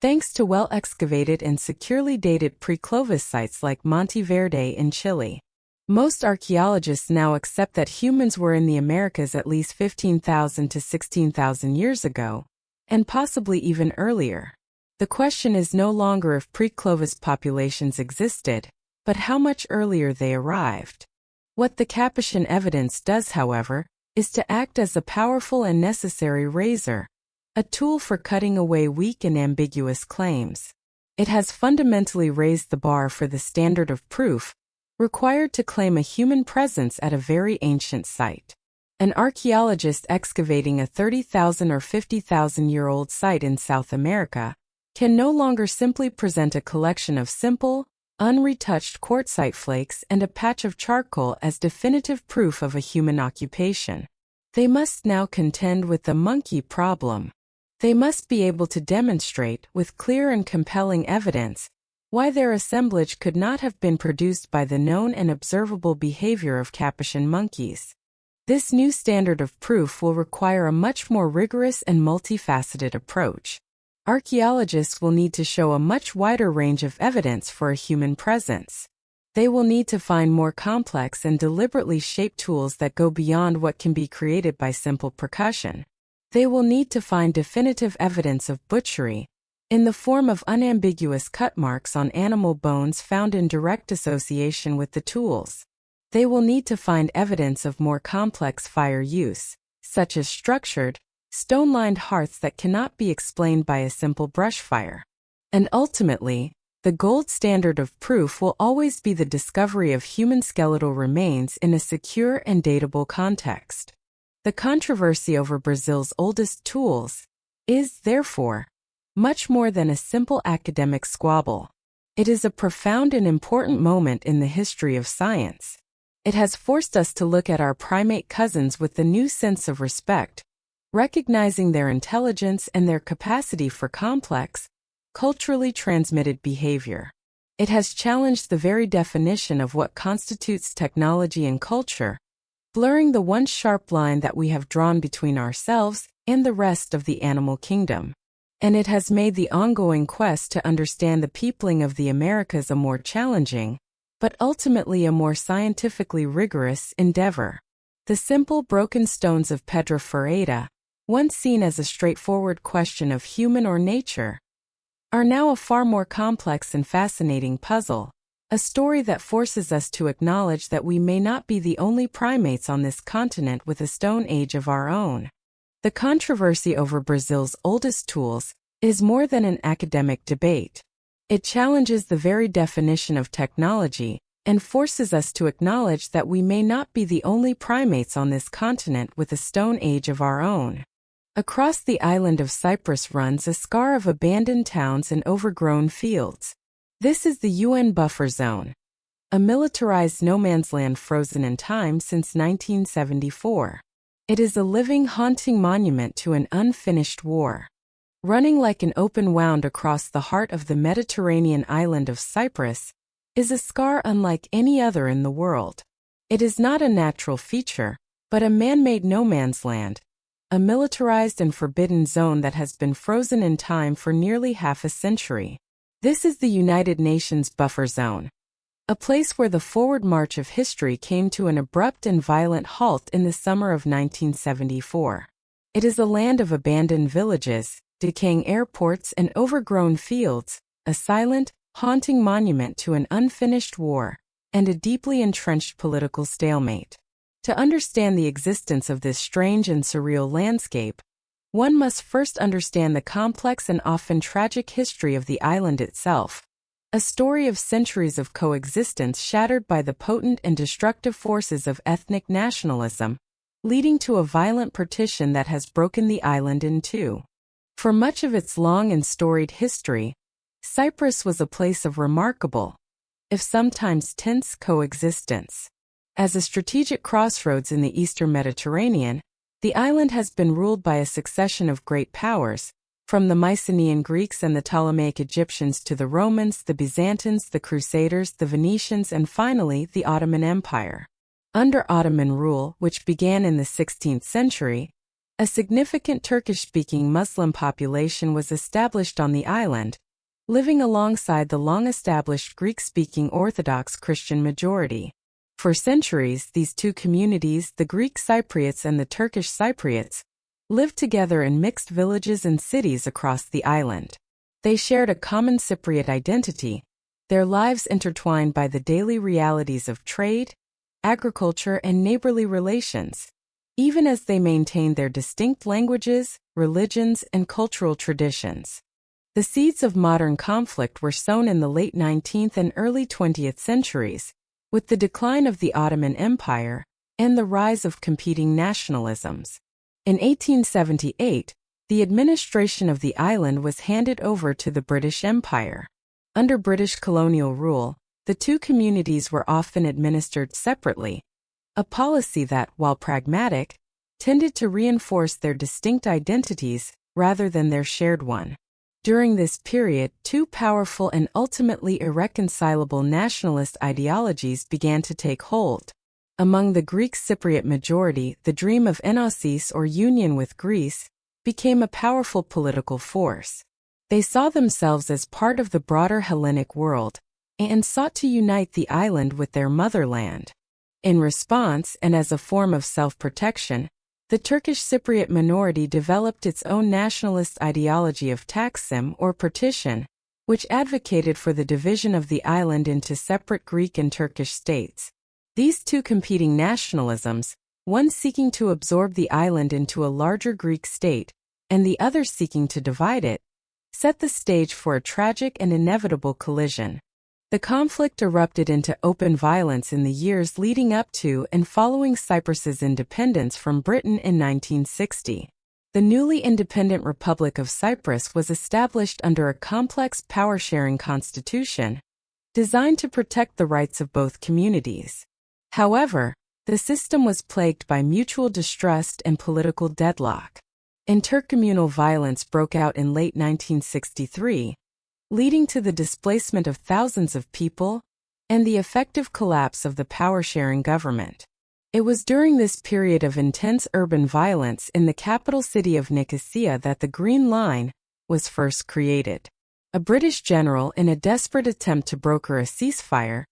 thanks to well-excavated and securely dated pre-Clovis sites like Monte Verde in Chile. Most archaeologists now accept that humans were in the Americas at least 15,000 to 16,000 years ago, and possibly even earlier. The question is no longer if pre-Clovis populations existed, but how much earlier they arrived. What the Capuchin evidence does, however, is to act as a powerful and necessary razor, a tool for cutting away weak and ambiguous claims. It has fundamentally raised the bar for the standard of proof required to claim a human presence at a very ancient site. An archaeologist excavating a 30,000 or 50,000-year-old site in South America can no longer simply present a collection of simple, unretouched quartzite flakes and a patch of charcoal as definitive proof of a human occupation. They must now contend with the monkey problem. They must be able to demonstrate, with clear and compelling evidence, why their assemblage could not have been produced by the known and observable behavior of Capuchin monkeys. This new standard of proof will require a much more rigorous and multifaceted approach. Archaeologists will need to show a much wider range of evidence for a human presence. They will need to find more complex and deliberately shaped tools that go beyond what can be created by simple percussion. They will need to find definitive evidence of butchery, in the form of unambiguous cut marks on animal bones found in direct association with the tools. They will need to find evidence of more complex fire use, such as structured, stone-lined hearths that cannot be explained by a simple brush fire. And ultimately, the gold standard of proof will always be the discovery of human skeletal remains in a secure and datable context. The controversy over Brazil's oldest tools is, therefore, much more than a simple academic squabble. It is a profound and important moment in the history of science. It has forced us to look at our primate cousins with a new sense of respect, recognizing their intelligence and their capacity for complex, culturally transmitted behavior. It has challenged the very definition of what constitutes technology and culture, blurring the once sharp line that we have drawn between ourselves and the rest of the animal kingdom. And it has made the ongoing quest to understand the peopling of the Americas a more challenging, but ultimately a more scientifically rigorous endeavor. The simple broken stones of Pedra Ferreira, once seen as a straightforward question of human or nature, are now a far more complex and fascinating puzzle, a story that forces us to acknowledge that we may not be the only primates on this continent with a stone age of our own. The controversy over Brazil's oldest tools is more than an academic debate. It challenges the very definition of technology and forces us to acknowledge that we may not be the only primates on this continent with a stone age of our own. Across the island of Cyprus runs a scar of abandoned towns and overgrown fields. This is the UN buffer zone, a militarized no-man's land frozen in time since 1974. It is a living, haunting monument to an unfinished war. Running like an open wound across the heart of the Mediterranean island of Cyprus is a scar unlike any other in the world. It is not a natural feature, but a man-made no-man's land, a militarized and forbidden zone that has been frozen in time for nearly half a century. This is the United Nations buffer zone, a place where the forward march of history came to an abrupt and violent halt in the summer of 1974. It is a land of abandoned villages, decaying airports, and overgrown fields, a silent, haunting monument to an unfinished war and a deeply entrenched political stalemate. To understand the existence of this strange and surreal landscape, one must first understand the complex and often tragic history of the island itself, a story of centuries of coexistence shattered by the potent and destructive forces of ethnic nationalism, leading to a violent partition that has broken the island in two. For much of its long and storied history, Cyprus was a place of remarkable, if sometimes tense, coexistence. As a strategic crossroads in the Eastern Mediterranean, the island has been ruled by a succession of great powers, from the Mycenaean Greeks and the Ptolemaic Egyptians to the Romans, the Byzantines, the Crusaders, the Venetians, and finally the Ottoman Empire. Under Ottoman rule, which began in the 16th century, a significant Turkish-speaking Muslim population was established on the island, living alongside the long-established Greek-speaking Orthodox Christian majority. For centuries, these two communities, the Greek Cypriots and the Turkish Cypriots, lived together in mixed villages and cities across the island. They shared a common Cypriot identity, their lives intertwined by the daily realities of trade, agriculture, and neighborly relations, even as they maintained their distinct languages, religions, and cultural traditions. The seeds of modern conflict were sown in the late 19th and early 20th centuries, with the decline of the Ottoman Empire and the rise of competing nationalisms. In 1878, the administration of the island was handed over to the British Empire. Under British colonial rule, the two communities were often administered separately, a policy that, while pragmatic, tended to reinforce their distinct identities rather than their shared one. During this period, two powerful and ultimately irreconcilable nationalist ideologies began to take hold. Among the Greek Cypriot majority, the dream of enosis, or union with Greece, became a powerful political force. They saw themselves as part of the broader Hellenic world and sought to unite the island with their motherland. In response, and as a form of self-protection, the Turkish Cypriot minority developed its own nationalist ideology of Taksim, or partition, which advocated for the division of the island into separate Greek and Turkish states. These two competing nationalisms, one seeking to absorb the island into a larger Greek state, and the other seeking to divide it, set the stage for a tragic and inevitable collision. The conflict erupted into open violence in the years leading up to and following Cyprus's independence from Britain in 1960. The newly independent Republic of Cyprus was established under a complex power-sharing constitution designed to protect the rights of both communities. However, the system was plagued by mutual distrust and political deadlock. Intercommunal violence broke out in late 1963, leading to the displacement of thousands of people and the effective collapse of the power-sharing government. It was during this period of intense urban violence in the capital city of Nicosia that the Green Line was first created. A British general, in a desperate attempt to broker a ceasefire,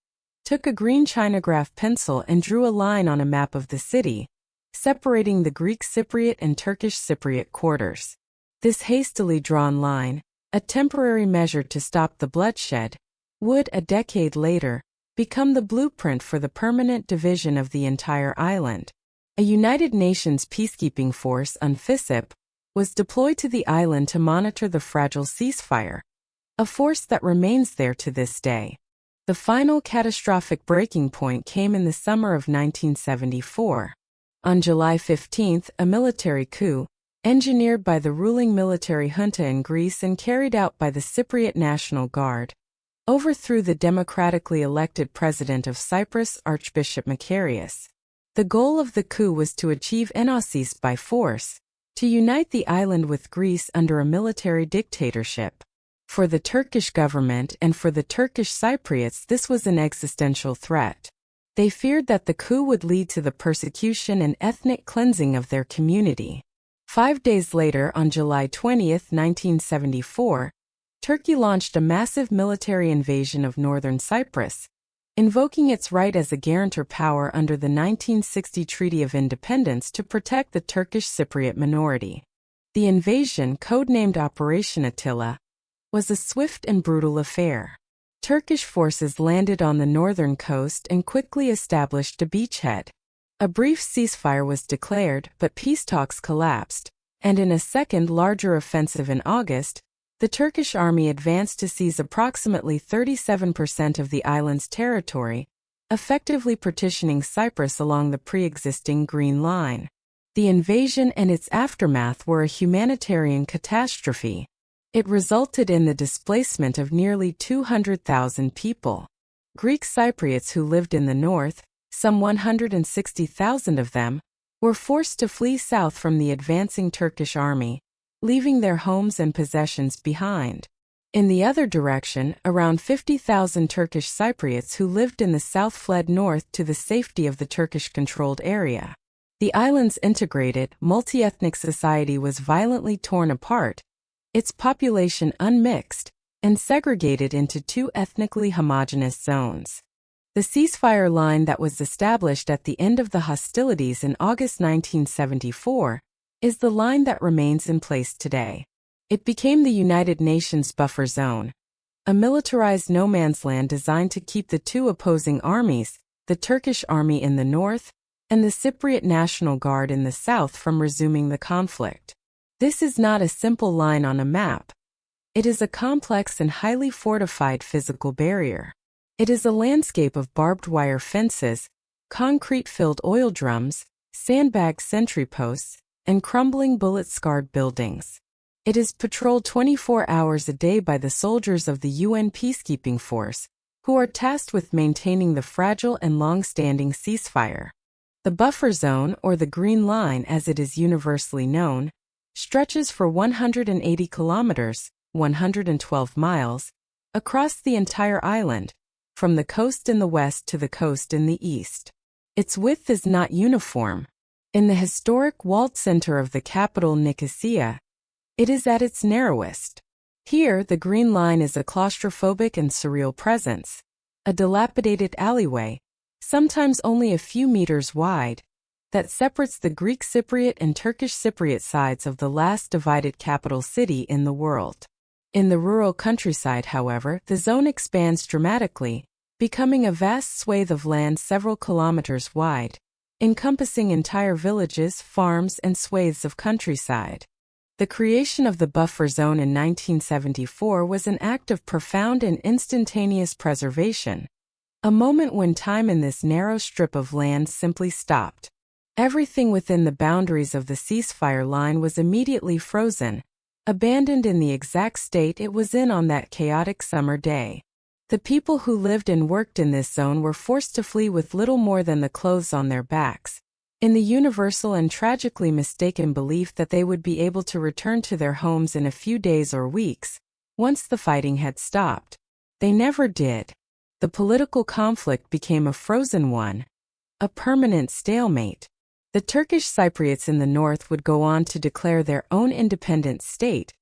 took a green chinograph pencil and drew a line on a map of the city, separating the Greek Cypriot and Turkish Cypriot quarters. This hastily drawn line, a temporary measure to stop the bloodshed, would, a decade later, become the blueprint for the permanent division of the entire island. A United Nations peacekeeping force, UNFICYP, was deployed to the island to monitor the fragile ceasefire, a force that remains there to this day. The final catastrophic breaking point came in the summer of 1974. On July 15, a military coup, engineered by the ruling military junta in Greece and carried out by the Cypriot National Guard, overthrew the democratically elected president of Cyprus, Archbishop Makarios. The goal of the coup was to achieve enosis by force, to unite the island with Greece under a military dictatorship. For the Turkish government and for the Turkish Cypriots, this was an existential threat. They feared that the coup would lead to the persecution and ethnic cleansing of their community. 5 days later, on July 20, 1974, Turkey launched a massive military invasion of northern Cyprus, invoking its right as a guarantor power under the 1960 Treaty of Independence to protect the Turkish Cypriot minority. The invasion, codenamed Operation Attila, was a swift and brutal affair. Turkish forces landed on the northern coast and quickly established a beachhead. A brief ceasefire was declared, but peace talks collapsed, and in a second, larger offensive in August, the Turkish army advanced to seize approximately 37% of the island's territory, effectively partitioning Cyprus along the pre-existing Green Line. The invasion and its aftermath were a humanitarian catastrophe. It resulted in the displacement of nearly 200,000 people. Greek Cypriots who lived in the north, some 160,000 of them, were forced to flee south from the advancing Turkish army, leaving their homes and possessions behind. In the other direction, around 50,000 Turkish Cypriots who lived in the south fled north to the safety of the Turkish-controlled area. The island's integrated, multi-ethnic society was violently torn apart, its population unmixed, and segregated into two ethnically homogeneous zones. The ceasefire line that was established at the end of the hostilities in August 1974 is the line that remains in place today. It became the United Nations buffer zone, a militarized no-man's land designed to keep the two opposing armies, the Turkish army in the north and the Cypriot National Guard in the south, from resuming the conflict. This is not a simple line on a map. It is a complex and highly fortified physical barrier. It is a landscape of barbed wire fences, concrete-filled oil drums, sandbagged sentry posts, and crumbling bullet-scarred buildings. It is patrolled 24 hours a day by the soldiers of the UN peacekeeping force, who are tasked with maintaining the fragile and long-standing ceasefire. The buffer zone, or the Green Line as it is universally known, stretches for 180 kilometers, 112 miles, across the entire island, from the coast in the west to the coast in the east. Its width is not uniform. In the historic walled center of the capital Nicosia, it is at its narrowest. Here, the Green Line is a claustrophobic and surreal presence, a dilapidated alleyway, sometimes only a few meters wide, that separates the Greek Cypriot and Turkish Cypriot sides of the last divided capital city in the world. In the rural countryside, however, the zone expands dramatically, becoming a vast swathe of land several kilometers wide, encompassing entire villages, farms, and swathes of countryside. The creation of the buffer zone in 1974 was an act of profound and instantaneous preservation, a moment when time in this narrow strip of land simply stopped. Everything within the boundaries of the ceasefire line was immediately frozen, abandoned in the exact state it was in on that chaotic summer day. The people who lived and worked in this zone were forced to flee with little more than the clothes on their backs, in the universal and tragically mistaken belief that they would be able to return to their homes in a few days or weeks, once the fighting had stopped. They never did. The political conflict became a frozen one, a permanent stalemate. The Turkish Cypriots in the north would go on to declare their own independent state,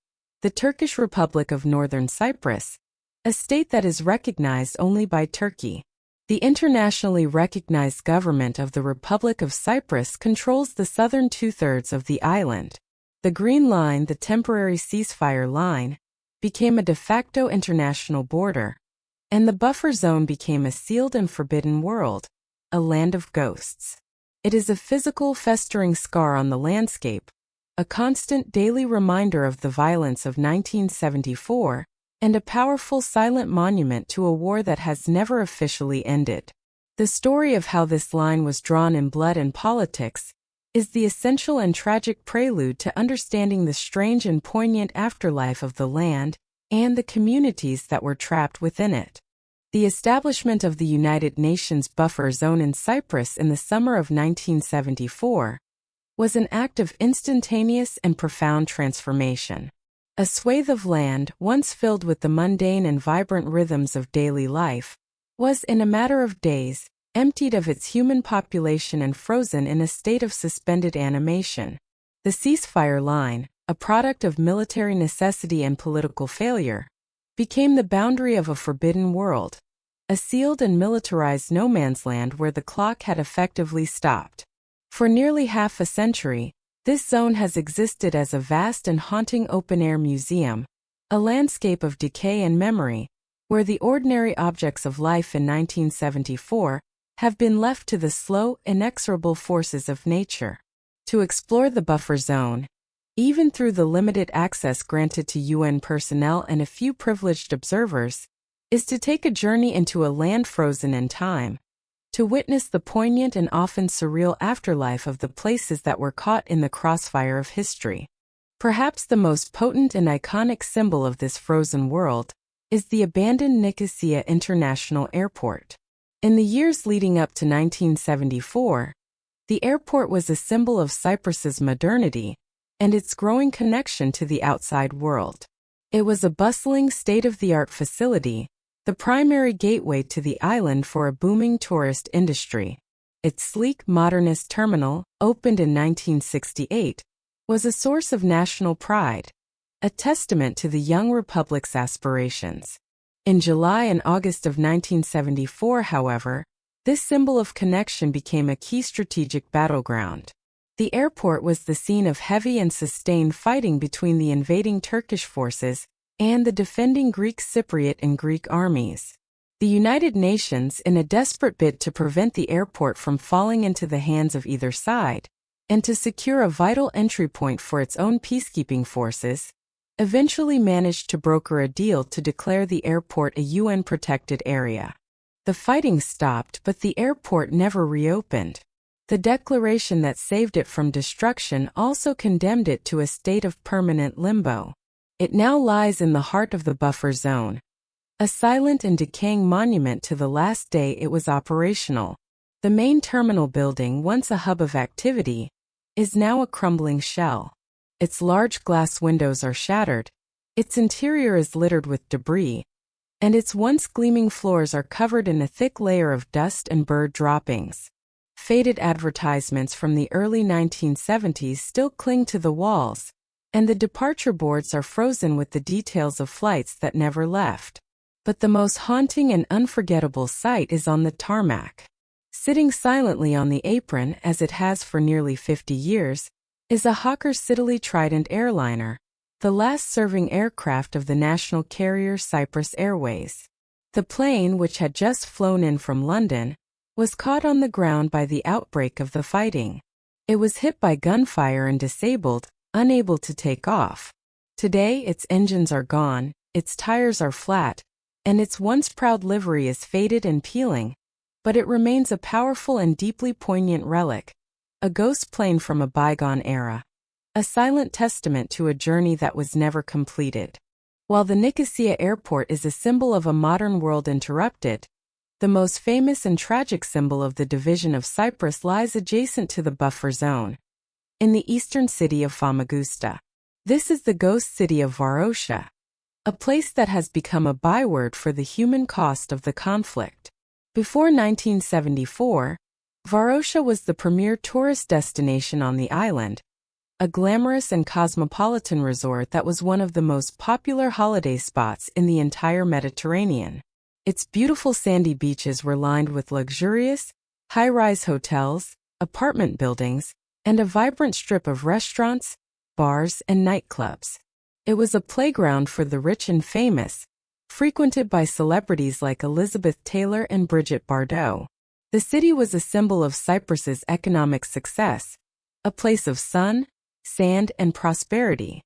the Turkish Republic of Northern Cyprus, a state that is recognized only by Turkey. The internationally recognized government of the Republic of Cyprus controls the southern two-thirds of the island. The Green Line, the temporary ceasefire line, became a de facto international border, and the buffer zone became a sealed and forbidden world, a land of ghosts. It is a physical, festering scar on the landscape, a constant daily reminder of the violence of 1974, and a powerful silent monument to a war that has never officially ended. The story of how this line was drawn in blood and politics is the essential and tragic prelude to understanding the strange and poignant afterlife of the land and the communities that were trapped within it. The establishment of the United Nations buffer zone in Cyprus in the summer of 1974 was an act of instantaneous and profound transformation. A swathe of land, once filled with the mundane and vibrant rhythms of daily life, was, in a matter of days, emptied of its human population and frozen in a state of suspended animation. The ceasefire line, a product of military necessity and political failure, became the boundary of a forbidden world, a sealed and militarized no man's land where the clock had effectively stopped. For nearly half a century, this zone has existed as a vast and haunting open-air museum, a landscape of decay and memory, where the ordinary objects of life in 1974 have been left to the slow, inexorable forces of nature. To explore the buffer zone, even through the limited access granted to UN personnel and a few privileged observers, is to take a journey into a land frozen in time, to witness the poignant and often surreal afterlife of the places that were caught in the crossfire of history. Perhaps the most potent and iconic symbol of this frozen world is the abandoned Nicosia International Airport. In the years leading up to 1974, the airport was a symbol of Cyprus's modernity and its growing connection to the outside world. It was a bustling, state-of-the-art facility, the primary gateway to the island for a booming tourist industry. Its sleek, modernist terminal, opened in 1968, was a source of national pride, a testament to the young republic's aspirations. In July and August of 1974, however, this symbol of connection became a key strategic battleground. The airport was the scene of heavy and sustained fighting between the invading Turkish forces and the defending Greek Cypriot and Greek armies. The United Nations, in a desperate bid to prevent the airport from falling into the hands of either side, and to secure a vital entry point for its own peacekeeping forces, eventually managed to broker a deal to declare the airport a UN-protected area. The fighting stopped, but the airport never reopened. The declaration that saved it from destruction also condemned it to a state of permanent limbo. It now lies in the heart of the buffer zone, a silent and decaying monument to the last day it was operational. The main terminal building, once a hub of activity, is now a crumbling shell. Its large glass windows are shattered, its interior is littered with debris, and its once gleaming floors are covered in a thick layer of dust and bird droppings. Faded advertisements from the early 1970s still cling to the walls, and the departure boards are frozen with the details of flights that never left. But the most haunting and unforgettable sight is on the tarmac. Sitting silently on the apron, as it has for nearly 50 years, is a Hawker Siddeley Trident airliner, the last serving aircraft of the national carrier Cyprus Airways. The plane, which had just flown in from London, was caught on the ground by the outbreak of the fighting. It was hit by gunfire and disabled, unable to take off. Today, its engines are gone, its tires are flat, and its once proud livery is faded and peeling, but it remains a powerful and deeply poignant relic, a ghost plane from a bygone era, a silent testament to a journey that was never completed. While the Nicosia airport is a symbol of a modern world interrupted, The most famous and tragic symbol of the division of Cyprus lies adjacent to the buffer zone, in the eastern city of Famagusta. This is the ghost city of Varosha, a place that has become a byword for the human cost of the conflict. Before 1974, Varosha was the premier tourist destination on the island, a glamorous and cosmopolitan resort that was one of the most popular holiday spots in the entire Mediterranean. Its beautiful sandy beaches were lined with luxurious, high-rise hotels, apartment buildings, and a vibrant strip of restaurants, bars, and nightclubs. It was a playground for the rich and famous, frequented by celebrities like Elizabeth Taylor and Brigitte Bardot. The city was a symbol of Cyprus's economic success, a place of sun, sand, and prosperity.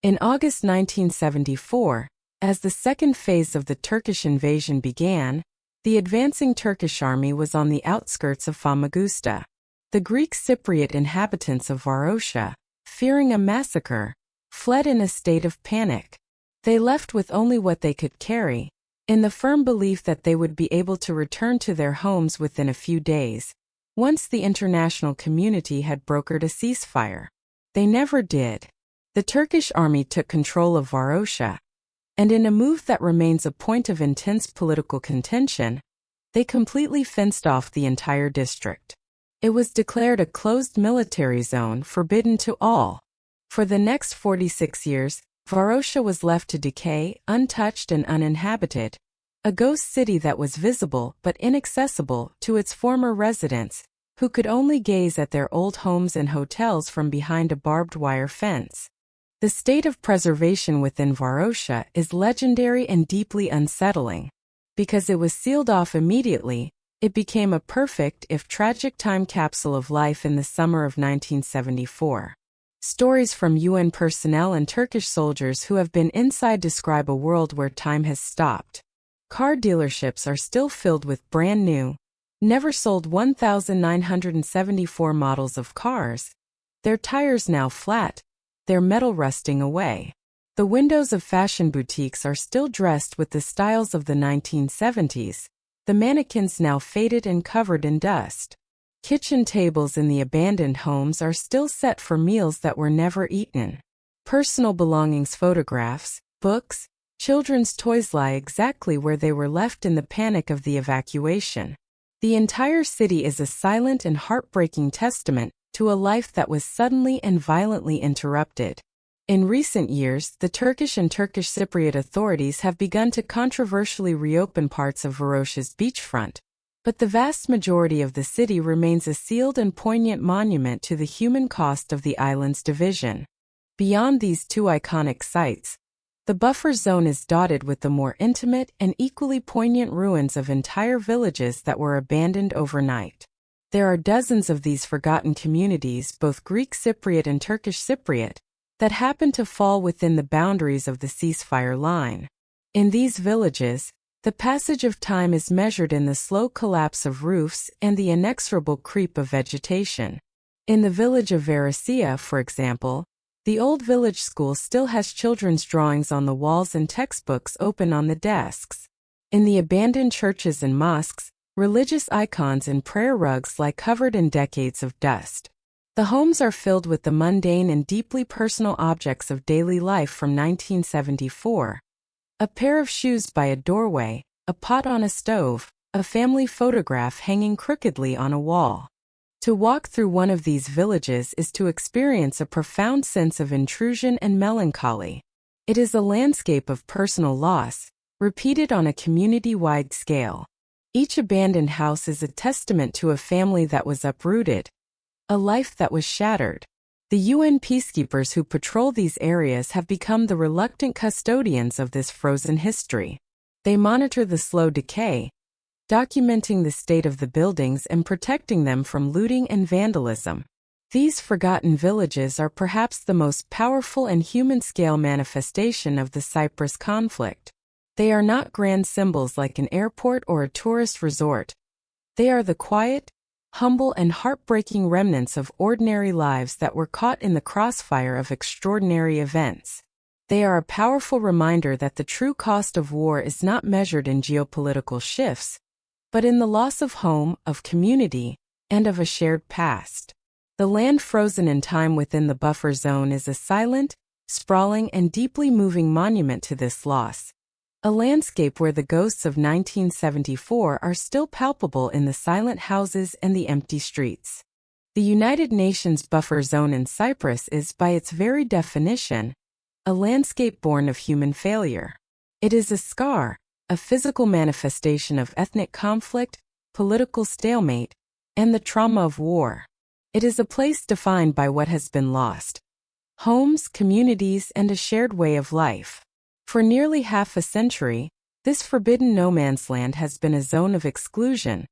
In August 1974, as the second phase of the Turkish invasion began, the advancing Turkish army was on the outskirts of Famagusta. The Greek Cypriot inhabitants of Varosha, fearing a massacre, fled in a state of panic. They left with only what they could carry, in the firm belief that they would be able to return to their homes within a few days, once the international community had brokered a ceasefire. They never did. The Turkish army took control of Varosha, and in a move that remains a point of intense political contention, they completely fenced off the entire district. It was declared a closed military zone forbidden to all. For the next 46 years, Varosha was left to decay, untouched and uninhabited, a ghost city that was visible but inaccessible to its former residents, who could only gaze at their old homes and hotels from behind a barbed wire fence. The state of preservation within Varosha is legendary and deeply unsettling. Because it was sealed off immediately, it became a perfect if tragic time capsule of life in the summer of 1974. Stories from UN personnel and Turkish soldiers who have been inside describe a world where time has stopped. Car dealerships are still filled with brand new, never sold 1,974 models of cars, their tires now flat, their metal rusting away. The windows of fashion boutiques are still dressed with the styles of the 1970s, the mannequins now faded and covered in dust. Kitchen tables in the abandoned homes are still set for meals that were never eaten. Personal belongings, photographs, books, children's toys lie exactly where they were left in the panic of the evacuation. The entire city is a silent and heartbreaking testament to a life that was suddenly and violently interrupted. In recent years, the Turkish and Turkish Cypriot authorities have begun to controversially reopen parts of Varosha's beachfront, but the vast majority of the city remains a sealed and poignant monument to the human cost of the island's division. Beyond these two iconic sites, the buffer zone is dotted with the more intimate and equally poignant ruins of entire villages that were abandoned overnight. There are dozens of these forgotten communities, both Greek Cypriot and Turkish Cypriot, that happen to fall within the boundaries of the ceasefire line. In these villages, the passage of time is measured in the slow collapse of roofs and the inexorable creep of vegetation. In the village of Varosha, for example, the old village school still has children's drawings on the walls and textbooks open on the desks. In the abandoned churches and mosques, religious icons and prayer rugs lie covered in decades of dust. The homes are filled with the mundane and deeply personal objects of daily life from 1974. A pair of shoes by a doorway, a pot on a stove, a family photograph hanging crookedly on a wall. To walk through one of these villages is to experience a profound sense of intrusion and melancholy. It is a landscape of personal loss, repeated on a community-wide scale. Each abandoned house is a testament to a family that was uprooted, a life that was shattered. The UN peacekeepers who patrol these areas have become the reluctant custodians of this frozen history. They monitor the slow decay, documenting the state of the buildings and protecting them from looting and vandalism. These forgotten villages are perhaps the most powerful and human-scale manifestation of the Cyprus conflict. They are not grand symbols like an airport or a tourist resort. They are the quiet, humble and heartbreaking remnants of ordinary lives that were caught in the crossfire of extraordinary events. They are a powerful reminder that the true cost of war is not measured in geopolitical shifts, but in the loss of home, of community, and of a shared past. The land frozen in time within the buffer zone is a silent, sprawling, and deeply moving monument to this loss. A landscape where the ghosts of 1974 are still palpable in the silent houses and the empty streets. The United Nations buffer zone in Cyprus is, by its very definition, a landscape born of human failure. It is a scar, a physical manifestation of ethnic conflict, political stalemate, and the trauma of war. It is a place defined by what has been lost: homes, communities, and a shared way of life. For nearly half a century, this forbidden no man's land has been a zone of exclusion,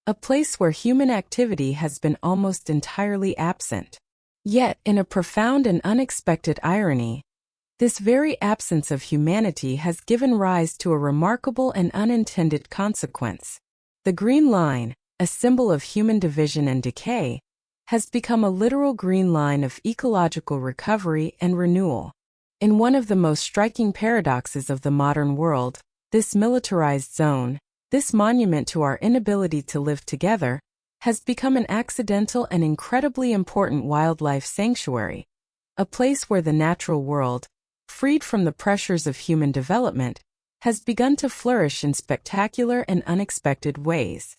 a place where human activity has been almost entirely absent. Yet, in a profound and unexpected irony, this very absence of humanity has given rise to a remarkable and unintended consequence. The Green Line, a symbol of human division and decay, has become a literal green line of ecological recovery and renewal. In one of the most striking paradoxes of the modern world, this militarized zone, this monument to our inability to live together, has become an accidental and incredibly important wildlife sanctuary, a place where the natural world, freed from the pressures of human development, has begun to flourish in spectacular and unexpected ways.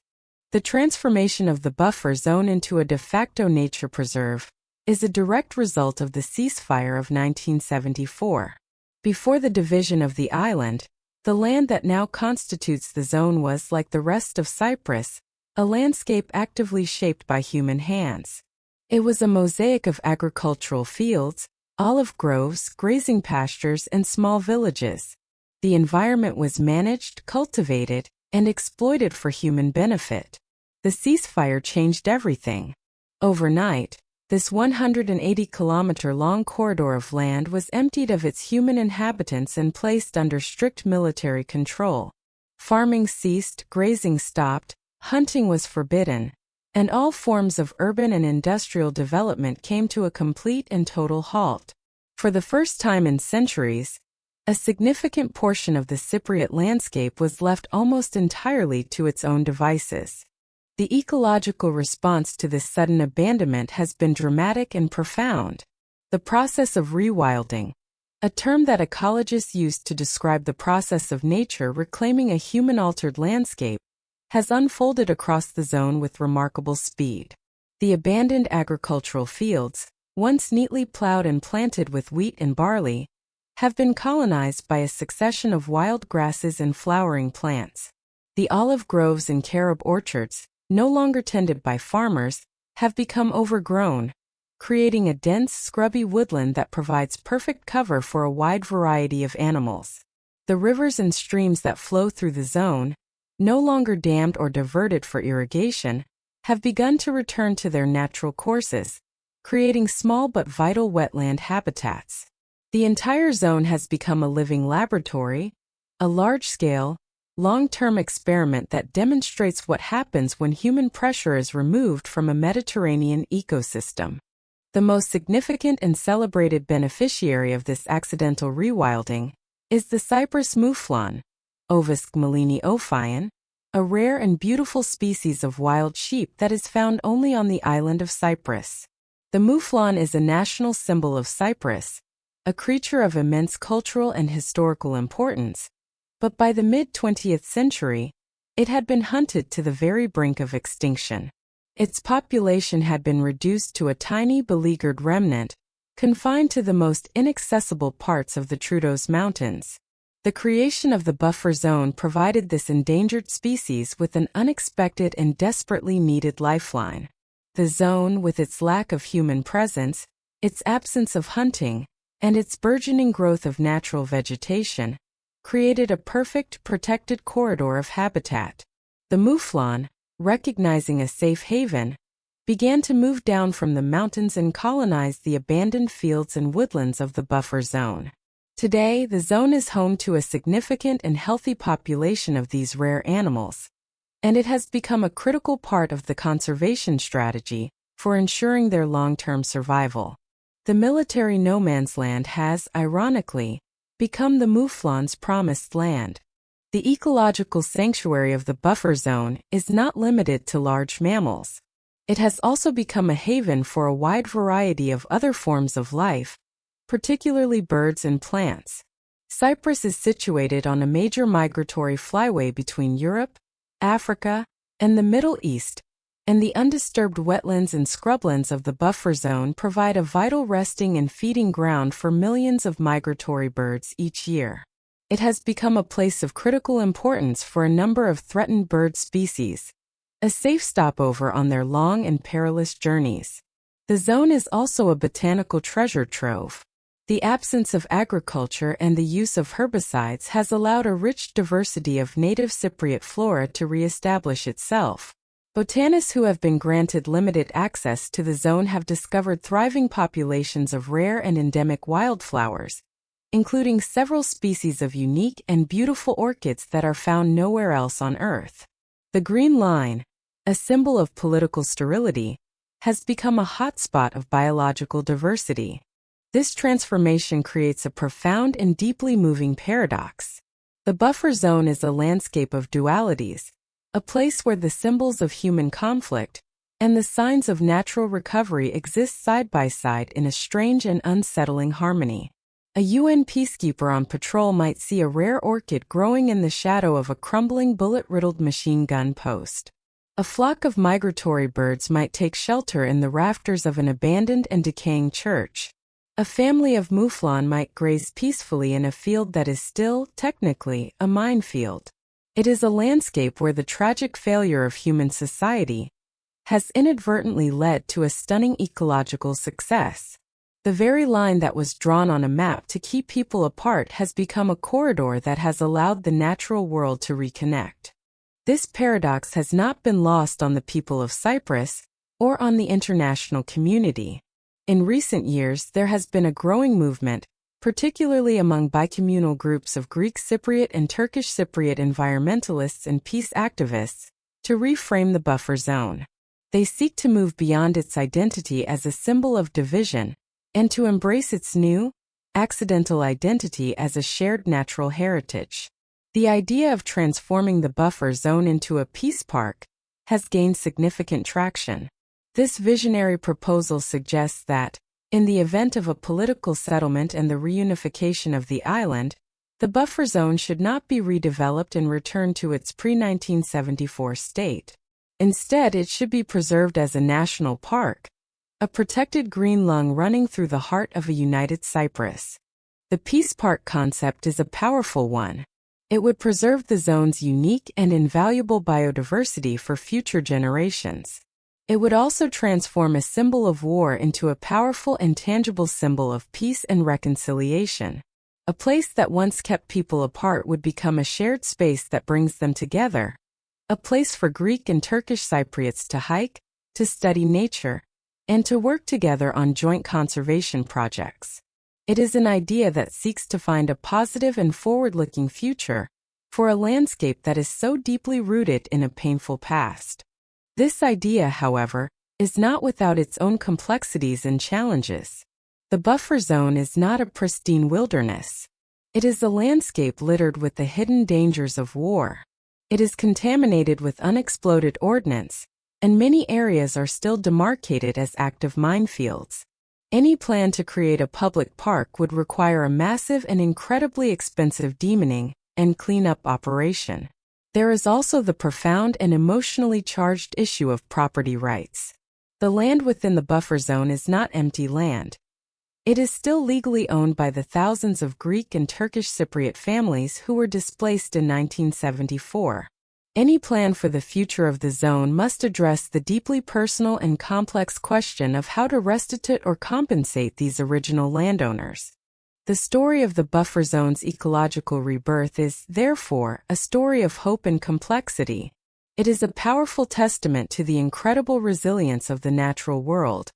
The transformation of the buffer zone into a de facto nature preserve is a direct result of the ceasefire of 1974. Before the division of the island, the land that now constitutes the zone was, like the rest of Cyprus, a landscape actively shaped by human hands. It was a mosaic of agricultural fields, olive groves, grazing pastures, and small villages. The environment was managed, cultivated, and exploited for human benefit. The ceasefire changed everything. Overnight, this 180-kilometer-long corridor of land was emptied of its human inhabitants and placed under strict military control. Farming ceased, grazing stopped, hunting was forbidden, and all forms of urban and industrial development came to a complete and total halt. For the first time in centuries, a significant portion of the Cypriot landscape was left almost entirely to its own devices. The ecological response to this sudden abandonment has been dramatic and profound. The process of rewilding, a term that ecologists use to describe the process of nature reclaiming a human-altered landscape, has unfolded across the zone with remarkable speed. The abandoned agricultural fields, once neatly plowed and planted with wheat and barley, have been colonized by a succession of wild grasses and flowering plants. The olive groves and carob orchards, no longer tended by farmers, have become overgrown, creating a dense, scrubby woodland that provides perfect cover for a wide variety of animals. The rivers and streams that flow through the zone, no longer dammed or diverted for irrigation, have begun to return to their natural courses, creating small but vital wetland habitats. The entire zone has become a living laboratory, a large-scale, long-term experiment that demonstrates what happens when human pressure is removed from a Mediterranean ecosystem. The most significant and celebrated beneficiary of this accidental rewilding is the Cyprus mouflon, Ovis gmelini ophion, a rare and beautiful species of wild sheep that is found only on the island of Cyprus. The mouflon is a national symbol of Cyprus, a creature of immense cultural and historical importance, but by the mid-20th century, it had been hunted to the very brink of extinction. Its population had been reduced to a tiny beleaguered remnant, confined to the most inaccessible parts of the Troodos Mountains. The creation of the buffer zone provided this endangered species with an unexpected and desperately needed lifeline. The zone, with its lack of human presence, its absence of hunting, and its burgeoning growth of natural vegetation, created a perfect, protected corridor of habitat. The mouflon, recognizing a safe haven, began to move down from the mountains and colonize the abandoned fields and woodlands of the buffer zone. Today, the zone is home to a significant and healthy population of these rare animals, and it has become a critical part of the conservation strategy for ensuring their long-term survival. The military no man's land has, ironically, become the mouflon's promised land. The ecological sanctuary of the buffer zone is not limited to large mammals. It has also become a haven for a wide variety of other forms of life, particularly birds and plants. Cyprus is situated on a major migratory flyway between Europe, Africa, and the Middle East, and the undisturbed wetlands and scrublands of the buffer zone provide a vital resting and feeding ground for millions of migratory birds each year. It has become a place of critical importance for a number of threatened bird species, a safe stopover on their long and perilous journeys. The zone is also a botanical treasure trove. The absence of agriculture and the use of herbicides has allowed a rich diversity of native Cypriot flora to re-establish itself. Botanists who have been granted limited access to the zone have discovered thriving populations of rare and endemic wildflowers, including several species of unique and beautiful orchids that are found nowhere else on Earth. The Green Line, a symbol of political sterility, has become a hotspot of biological diversity. This transformation creates a profound and deeply moving paradox. The buffer zone is a landscape of dualities, a place where the symbols of human conflict and the signs of natural recovery exist side by side in a strange and unsettling harmony. A UN peacekeeper on patrol might see a rare orchid growing in the shadow of a crumbling bullet-riddled machine gun post. A flock of migratory birds might take shelter in the rafters of an abandoned and decaying church. A family of mouflon might graze peacefully in a field that is still, technically, a minefield. It is a landscape where the tragic failure of human society has inadvertently led to a stunning ecological success. The very line that was drawn on a map to keep people apart has become a corridor that has allowed the natural world to reconnect. This paradox has not been lost on the people of Cyprus or on the international community. In recent years, there has been a growing movement, particularly among bicommunal groups of Greek Cypriot and Turkish Cypriot environmentalists and peace activists, to reframe the buffer zone. They seek to move beyond its identity as a symbol of division and to embrace its new, accidental identity as a shared natural heritage. The idea of transforming the buffer zone into a peace park has gained significant traction. This visionary proposal suggests that, in the event of a political settlement and the reunification of the island, the buffer zone should not be redeveloped and returned to its pre-1974 state. Instead, it should be preserved as a national park, a protected green lung running through the heart of a united Cyprus. The Peace Park concept is a powerful one. It would preserve the zone's unique and invaluable biodiversity for future generations. It would also transform a symbol of war into a powerful and tangible symbol of peace and reconciliation. A place that once kept people apart would become a shared space that brings them together. A place for Greek and Turkish Cypriots to hike, to study nature, and to work together on joint conservation projects. It is an idea that seeks to find a positive and forward-looking future for a landscape that is so deeply rooted in a painful past. This idea, however, is not without its own complexities and challenges. The buffer zone is not a pristine wilderness. It is a landscape littered with the hidden dangers of war. It is contaminated with unexploded ordnance, and many areas are still demarcated as active minefields. Any plan to create a public park would require a massive and incredibly expensive demoning and cleanup operation. There is also the profound and emotionally charged issue of property rights. The land within the buffer zone is not empty land. It is still legally owned by the thousands of Greek and Turkish Cypriot families who were displaced in 1974. Any plan for the future of the zone must address the deeply personal and complex question of how to restitute or compensate these original landowners. The story of the buffer zone's ecological rebirth is, therefore, a story of hope and complexity. It is a powerful testament to the incredible resilience of the natural world,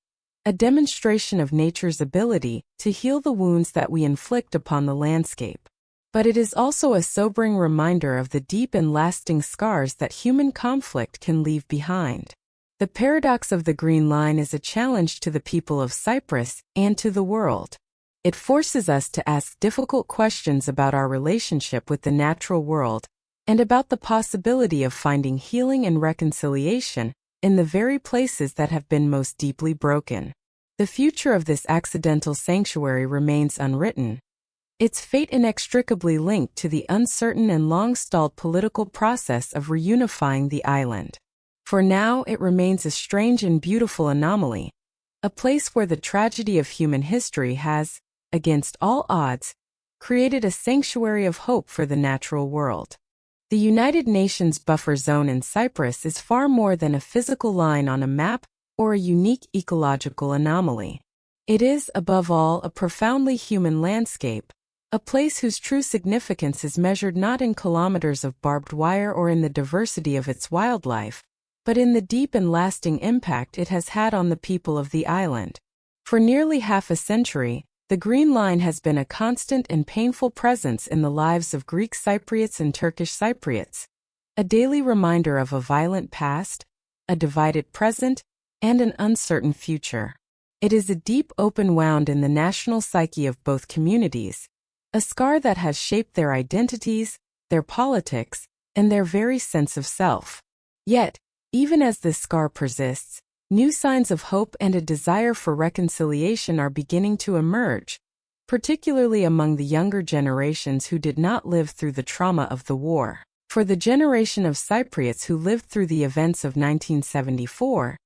a demonstration of nature's ability to heal the wounds that we inflict upon the landscape. But it is also a sobering reminder of the deep and lasting scars that human conflict can leave behind. The paradox of the Green Line is a challenge to the people of Cyprus and to the world. It forces us to ask difficult questions about our relationship with the natural world and about the possibility of finding healing and reconciliation in the very places that have been most deeply broken. The future of this accidental sanctuary remains unwritten, its fate inextricably linked to the uncertain and long-stalled political process of reunifying the island. For now, it remains a strange and beautiful anomaly, a place where the tragedy of human history has, against all odds, created a sanctuary of hope for the natural world. The United Nations buffer zone in Cyprus is far more than a physical line on a map or a unique ecological anomaly. It is, above all, a profoundly human landscape, a place whose true significance is measured not in kilometers of barbed wire or in the diversity of its wildlife, but in the deep and lasting impact it has had on the people of the island. For nearly half a century, the Green Line has been a constant and painful presence in the lives of Greek Cypriots and Turkish Cypriots, a daily reminder of a violent past, a divided present, and an uncertain future. It is a deep open wound in the national psyche of both communities, a scar that has shaped their identities, their politics, and their very sense of self. Yet, even as this scar persists, new signs of hope and a desire for reconciliation are beginning to emerge, particularly among the younger generations who did not live through the trauma of the war. For the generation of Cypriots who lived through the events of 1974,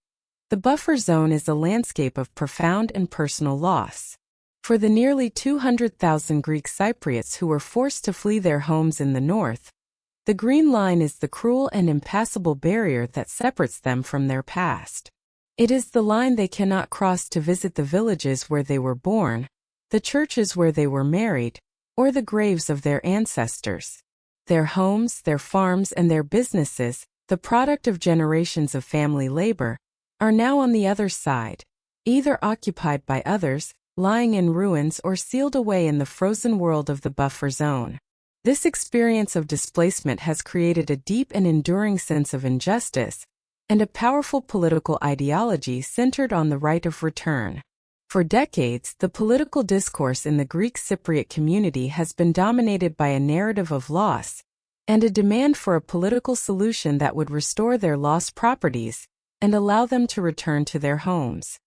the buffer zone is a landscape of profound and personal loss. For the nearly 200,000 Greek Cypriots who were forced to flee their homes in the north, the Green Line is the cruel and impassable barrier that separates them from their past. It is the line they cannot cross to visit the villages where they were born, the churches where they were married, or the graves of their ancestors. Their homes, their farms, and their businesses, the product of generations of family labor, are now on the other side, either occupied by others, lying in ruins, or sealed away in the frozen world of the buffer zone. This experience of displacement has created a deep and enduring sense of injustice and a powerful political ideology centered on the right of return. For decades, the political discourse in the Greek Cypriot community has been dominated by a narrative of loss and a demand for a political solution that would restore their lost properties and allow them to return to their homes.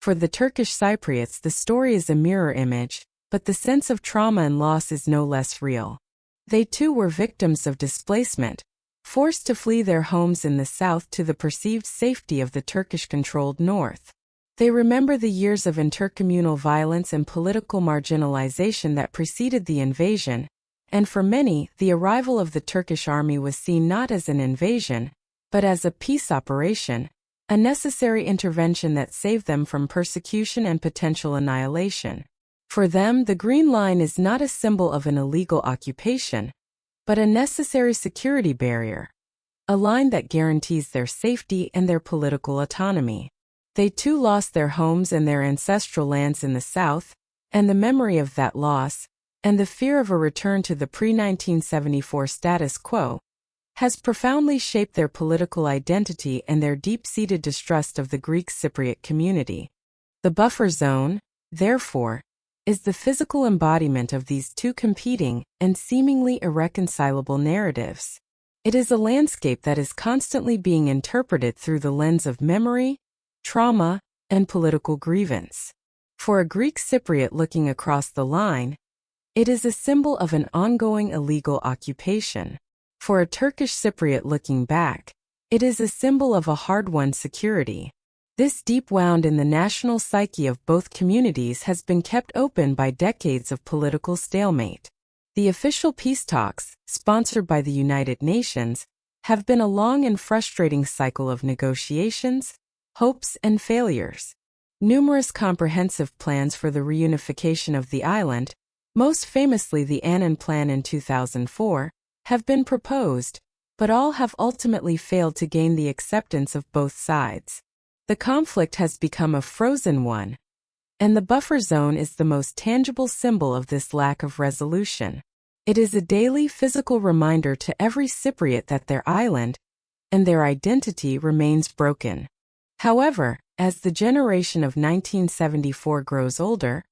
For the Turkish Cypriots, the story is a mirror image, but the sense of trauma and loss is no less real. They too were victims of displacement, forced to flee their homes in the south to the perceived safety of the Turkish-controlled north. They remember the years of intercommunal violence and political marginalization that preceded the invasion, and for many, the arrival of the Turkish army was seen not as an invasion, but as a peace operation, a necessary intervention that saved them from persecution and potential annihilation. For them, the Green Line is not a symbol of an illegal occupation, but a necessary security barrier, a line that guarantees their safety and their political autonomy. They too lost their homes and their ancestral lands in the south, and the memory of that loss, and the fear of a return to the pre-1974 status quo, has profoundly shaped their political identity and their deep-seated distrust of the Greek Cypriot community. The buffer zone, therefore, is the physical embodiment of these two competing and seemingly irreconcilable narratives. It is a landscape that is constantly being interpreted through the lens of memory, trauma, and political grievance. For a Greek Cypriot looking across the line, it is a symbol of an ongoing illegal occupation. For a Turkish Cypriot looking back, it is a symbol of a hard-won security. This deep wound in the national psyche of both communities has been kept open by decades of political stalemate. The official peace talks, sponsored by the United Nations, have been a long and frustrating cycle of negotiations, hopes, and failures. Numerous comprehensive plans for the reunification of the island, most famously the Annan Plan in 2004, have been proposed, but all have ultimately failed to gain the acceptance of both sides. The conflict has become a frozen one, and the buffer zone is the most tangible symbol of this lack of resolution. It is a daily physical reminder to every Cypriot that their island and their identity remains broken. However, as the generation of 1974 grows older,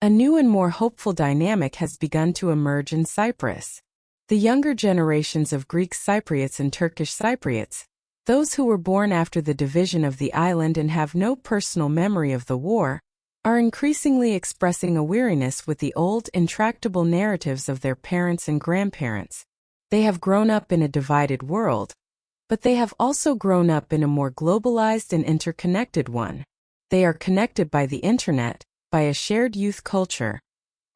a new and more hopeful dynamic has begun to emerge in Cyprus. The younger generations of Greek Cypriots and Turkish Cypriots, those who were born after the division of the island and have no personal memory of the war, are increasingly expressing a weariness with the old, intractable narratives of their parents and grandparents. They have grown up in a divided world, but they have also grown up in a more globalized and interconnected one. They are connected by the internet, by a shared youth culture,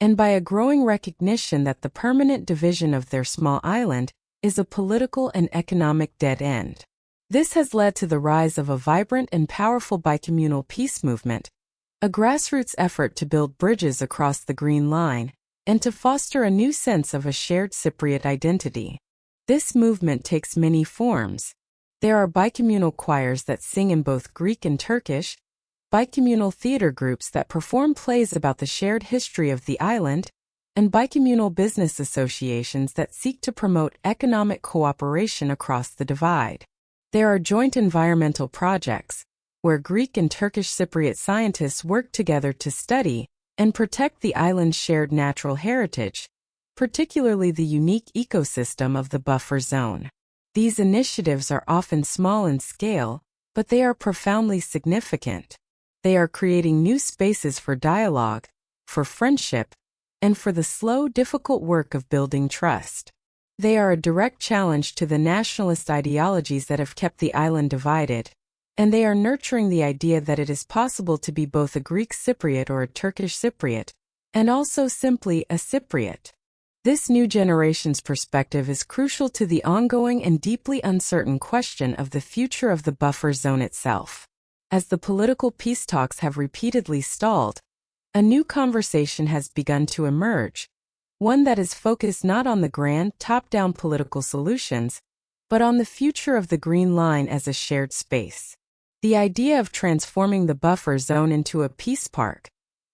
and by a growing recognition that the permanent division of their small island is a political and economic dead end. This has led to the rise of a vibrant and powerful bicommunal peace movement, a grassroots effort to build bridges across the Green Line, and to foster a new sense of a shared Cypriot identity. This movement takes many forms. There are bicommunal choirs that sing in both Greek and Turkish, bicommunal theater groups that perform plays about the shared history of the island, and bicommunal business associations that seek to promote economic cooperation across the divide. There are joint environmental projects, where Greek and Turkish Cypriot scientists work together to study and protect the island's shared natural heritage, particularly the unique ecosystem of the buffer zone. These initiatives are often small in scale, but they are profoundly significant. They are creating new spaces for dialogue, for friendship, and for the slow, difficult work of building trust. They are a direct challenge to the nationalist ideologies that have kept the island divided, and they are nurturing the idea that it is possible to be both a Greek Cypriot or a Turkish Cypriot, and also simply a Cypriot. This new generation's perspective is crucial to the ongoing and deeply uncertain question of the future of the buffer zone itself. As the political peace talks have repeatedly stalled, a new conversation has begun to emerge, one that is focused not on the grand, top-down political solutions, but on the future of the Green Line as a shared space. The idea of transforming the buffer zone into a peace park,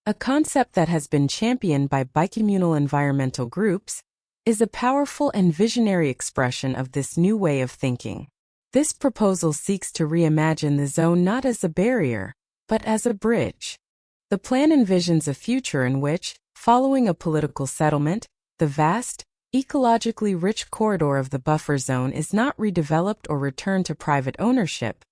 a concept that has been championed by bicommunal environmental groups, is a powerful and visionary expression of this new way of thinking. This proposal seeks to reimagine the zone not as a barrier, but as a bridge. The plan envisions a future in which, following a political settlement, the vast, ecologically rich corridor of the buffer zone is not redeveloped or returned to private ownership,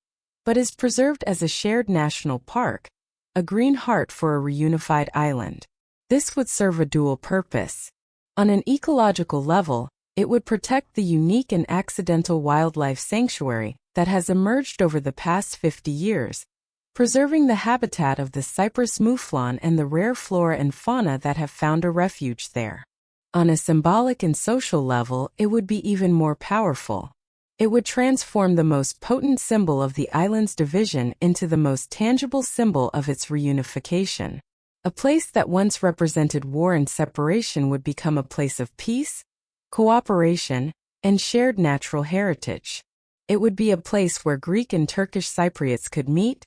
but is preserved as a shared national park, a green heart for a reunified island. This would serve a dual purpose. On an ecological level, it would protect the unique and accidental wildlife sanctuary that has emerged over the past 50 years, preserving the habitat of the Cyprus mouflon and the rare flora and fauna that have found a refuge there. On a symbolic and social level, it would be even more powerful. It would transform the most potent symbol of the island's division into the most tangible symbol of its reunification. A place that once represented war and separation would become a place of peace, cooperation, and shared natural heritage. It would be a place where Greek and Turkish Cypriots could meet,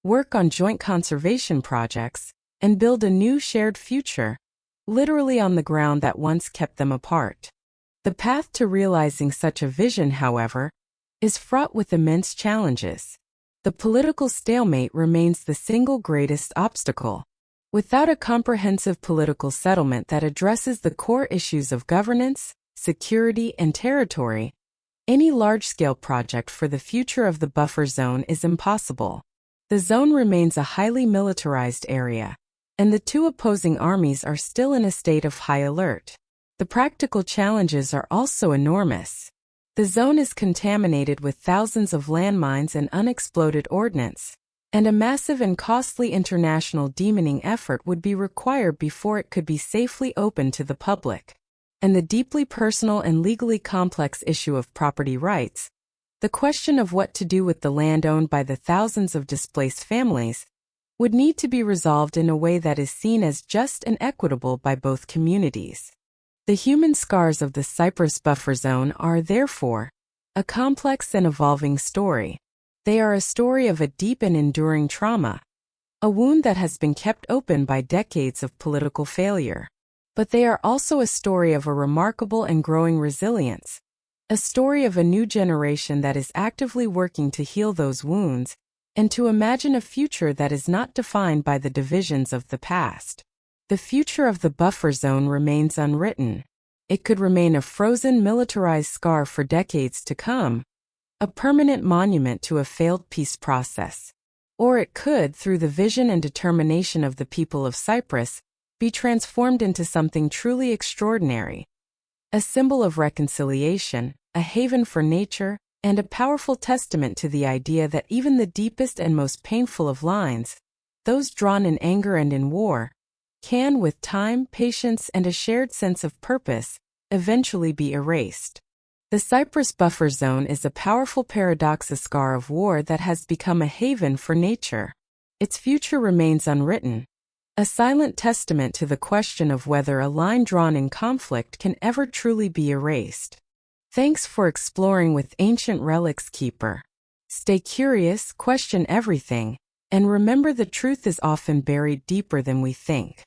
work on joint conservation projects, and build a new shared future, literally on the ground that once kept them apart. The path to realizing such a vision, however, is fraught with immense challenges. The political stalemate remains the single greatest obstacle. Without a comprehensive political settlement that addresses the core issues of governance, security, and territory, any large-scale project for the future of the buffer zone is impossible. The zone remains a highly militarized area, and the two opposing armies are still in a state of high alert. The practical challenges are also enormous. The zone is contaminated with thousands of landmines and unexploded ordnance, and a massive and costly international demoning effort would be required before it could be safely opened to the public. And the deeply personal and legally complex issue of property rights, the question of what to do with the land owned by the thousands of displaced families, would need to be resolved in a way that is seen as just and equitable by both communities. The human scars of the Cyprus buffer zone are, therefore, a complex and evolving story. They are a story of a deep and enduring trauma, a wound that has been kept open by decades of political failure. But they are also a story of a remarkable and growing resilience, a story of a new generation that is actively working to heal those wounds and to imagine a future that is not defined by the divisions of the past. The future of the buffer zone remains unwritten. It could remain a frozen, militarized scar for decades to come, a permanent monument to a failed peace process. Or it could, through the vision and determination of the people of Cyprus, be transformed into something truly extraordinary. A symbol of reconciliation, a haven for nature, and a powerful testament to the idea that even the deepest and most painful of lines, those drawn in anger and in war, can, with time, patience, and a shared sense of purpose, eventually be erased. The Cyprus buffer zone is a powerful paradox, a scar of war that has become a haven for nature. Its future remains unwritten, a silent testament to the question of whether a line drawn in conflict can ever truly be erased. Thanks for exploring with Ancient Relics Keeper. Stay curious, question everything, and remember the truth is often buried deeper than we think.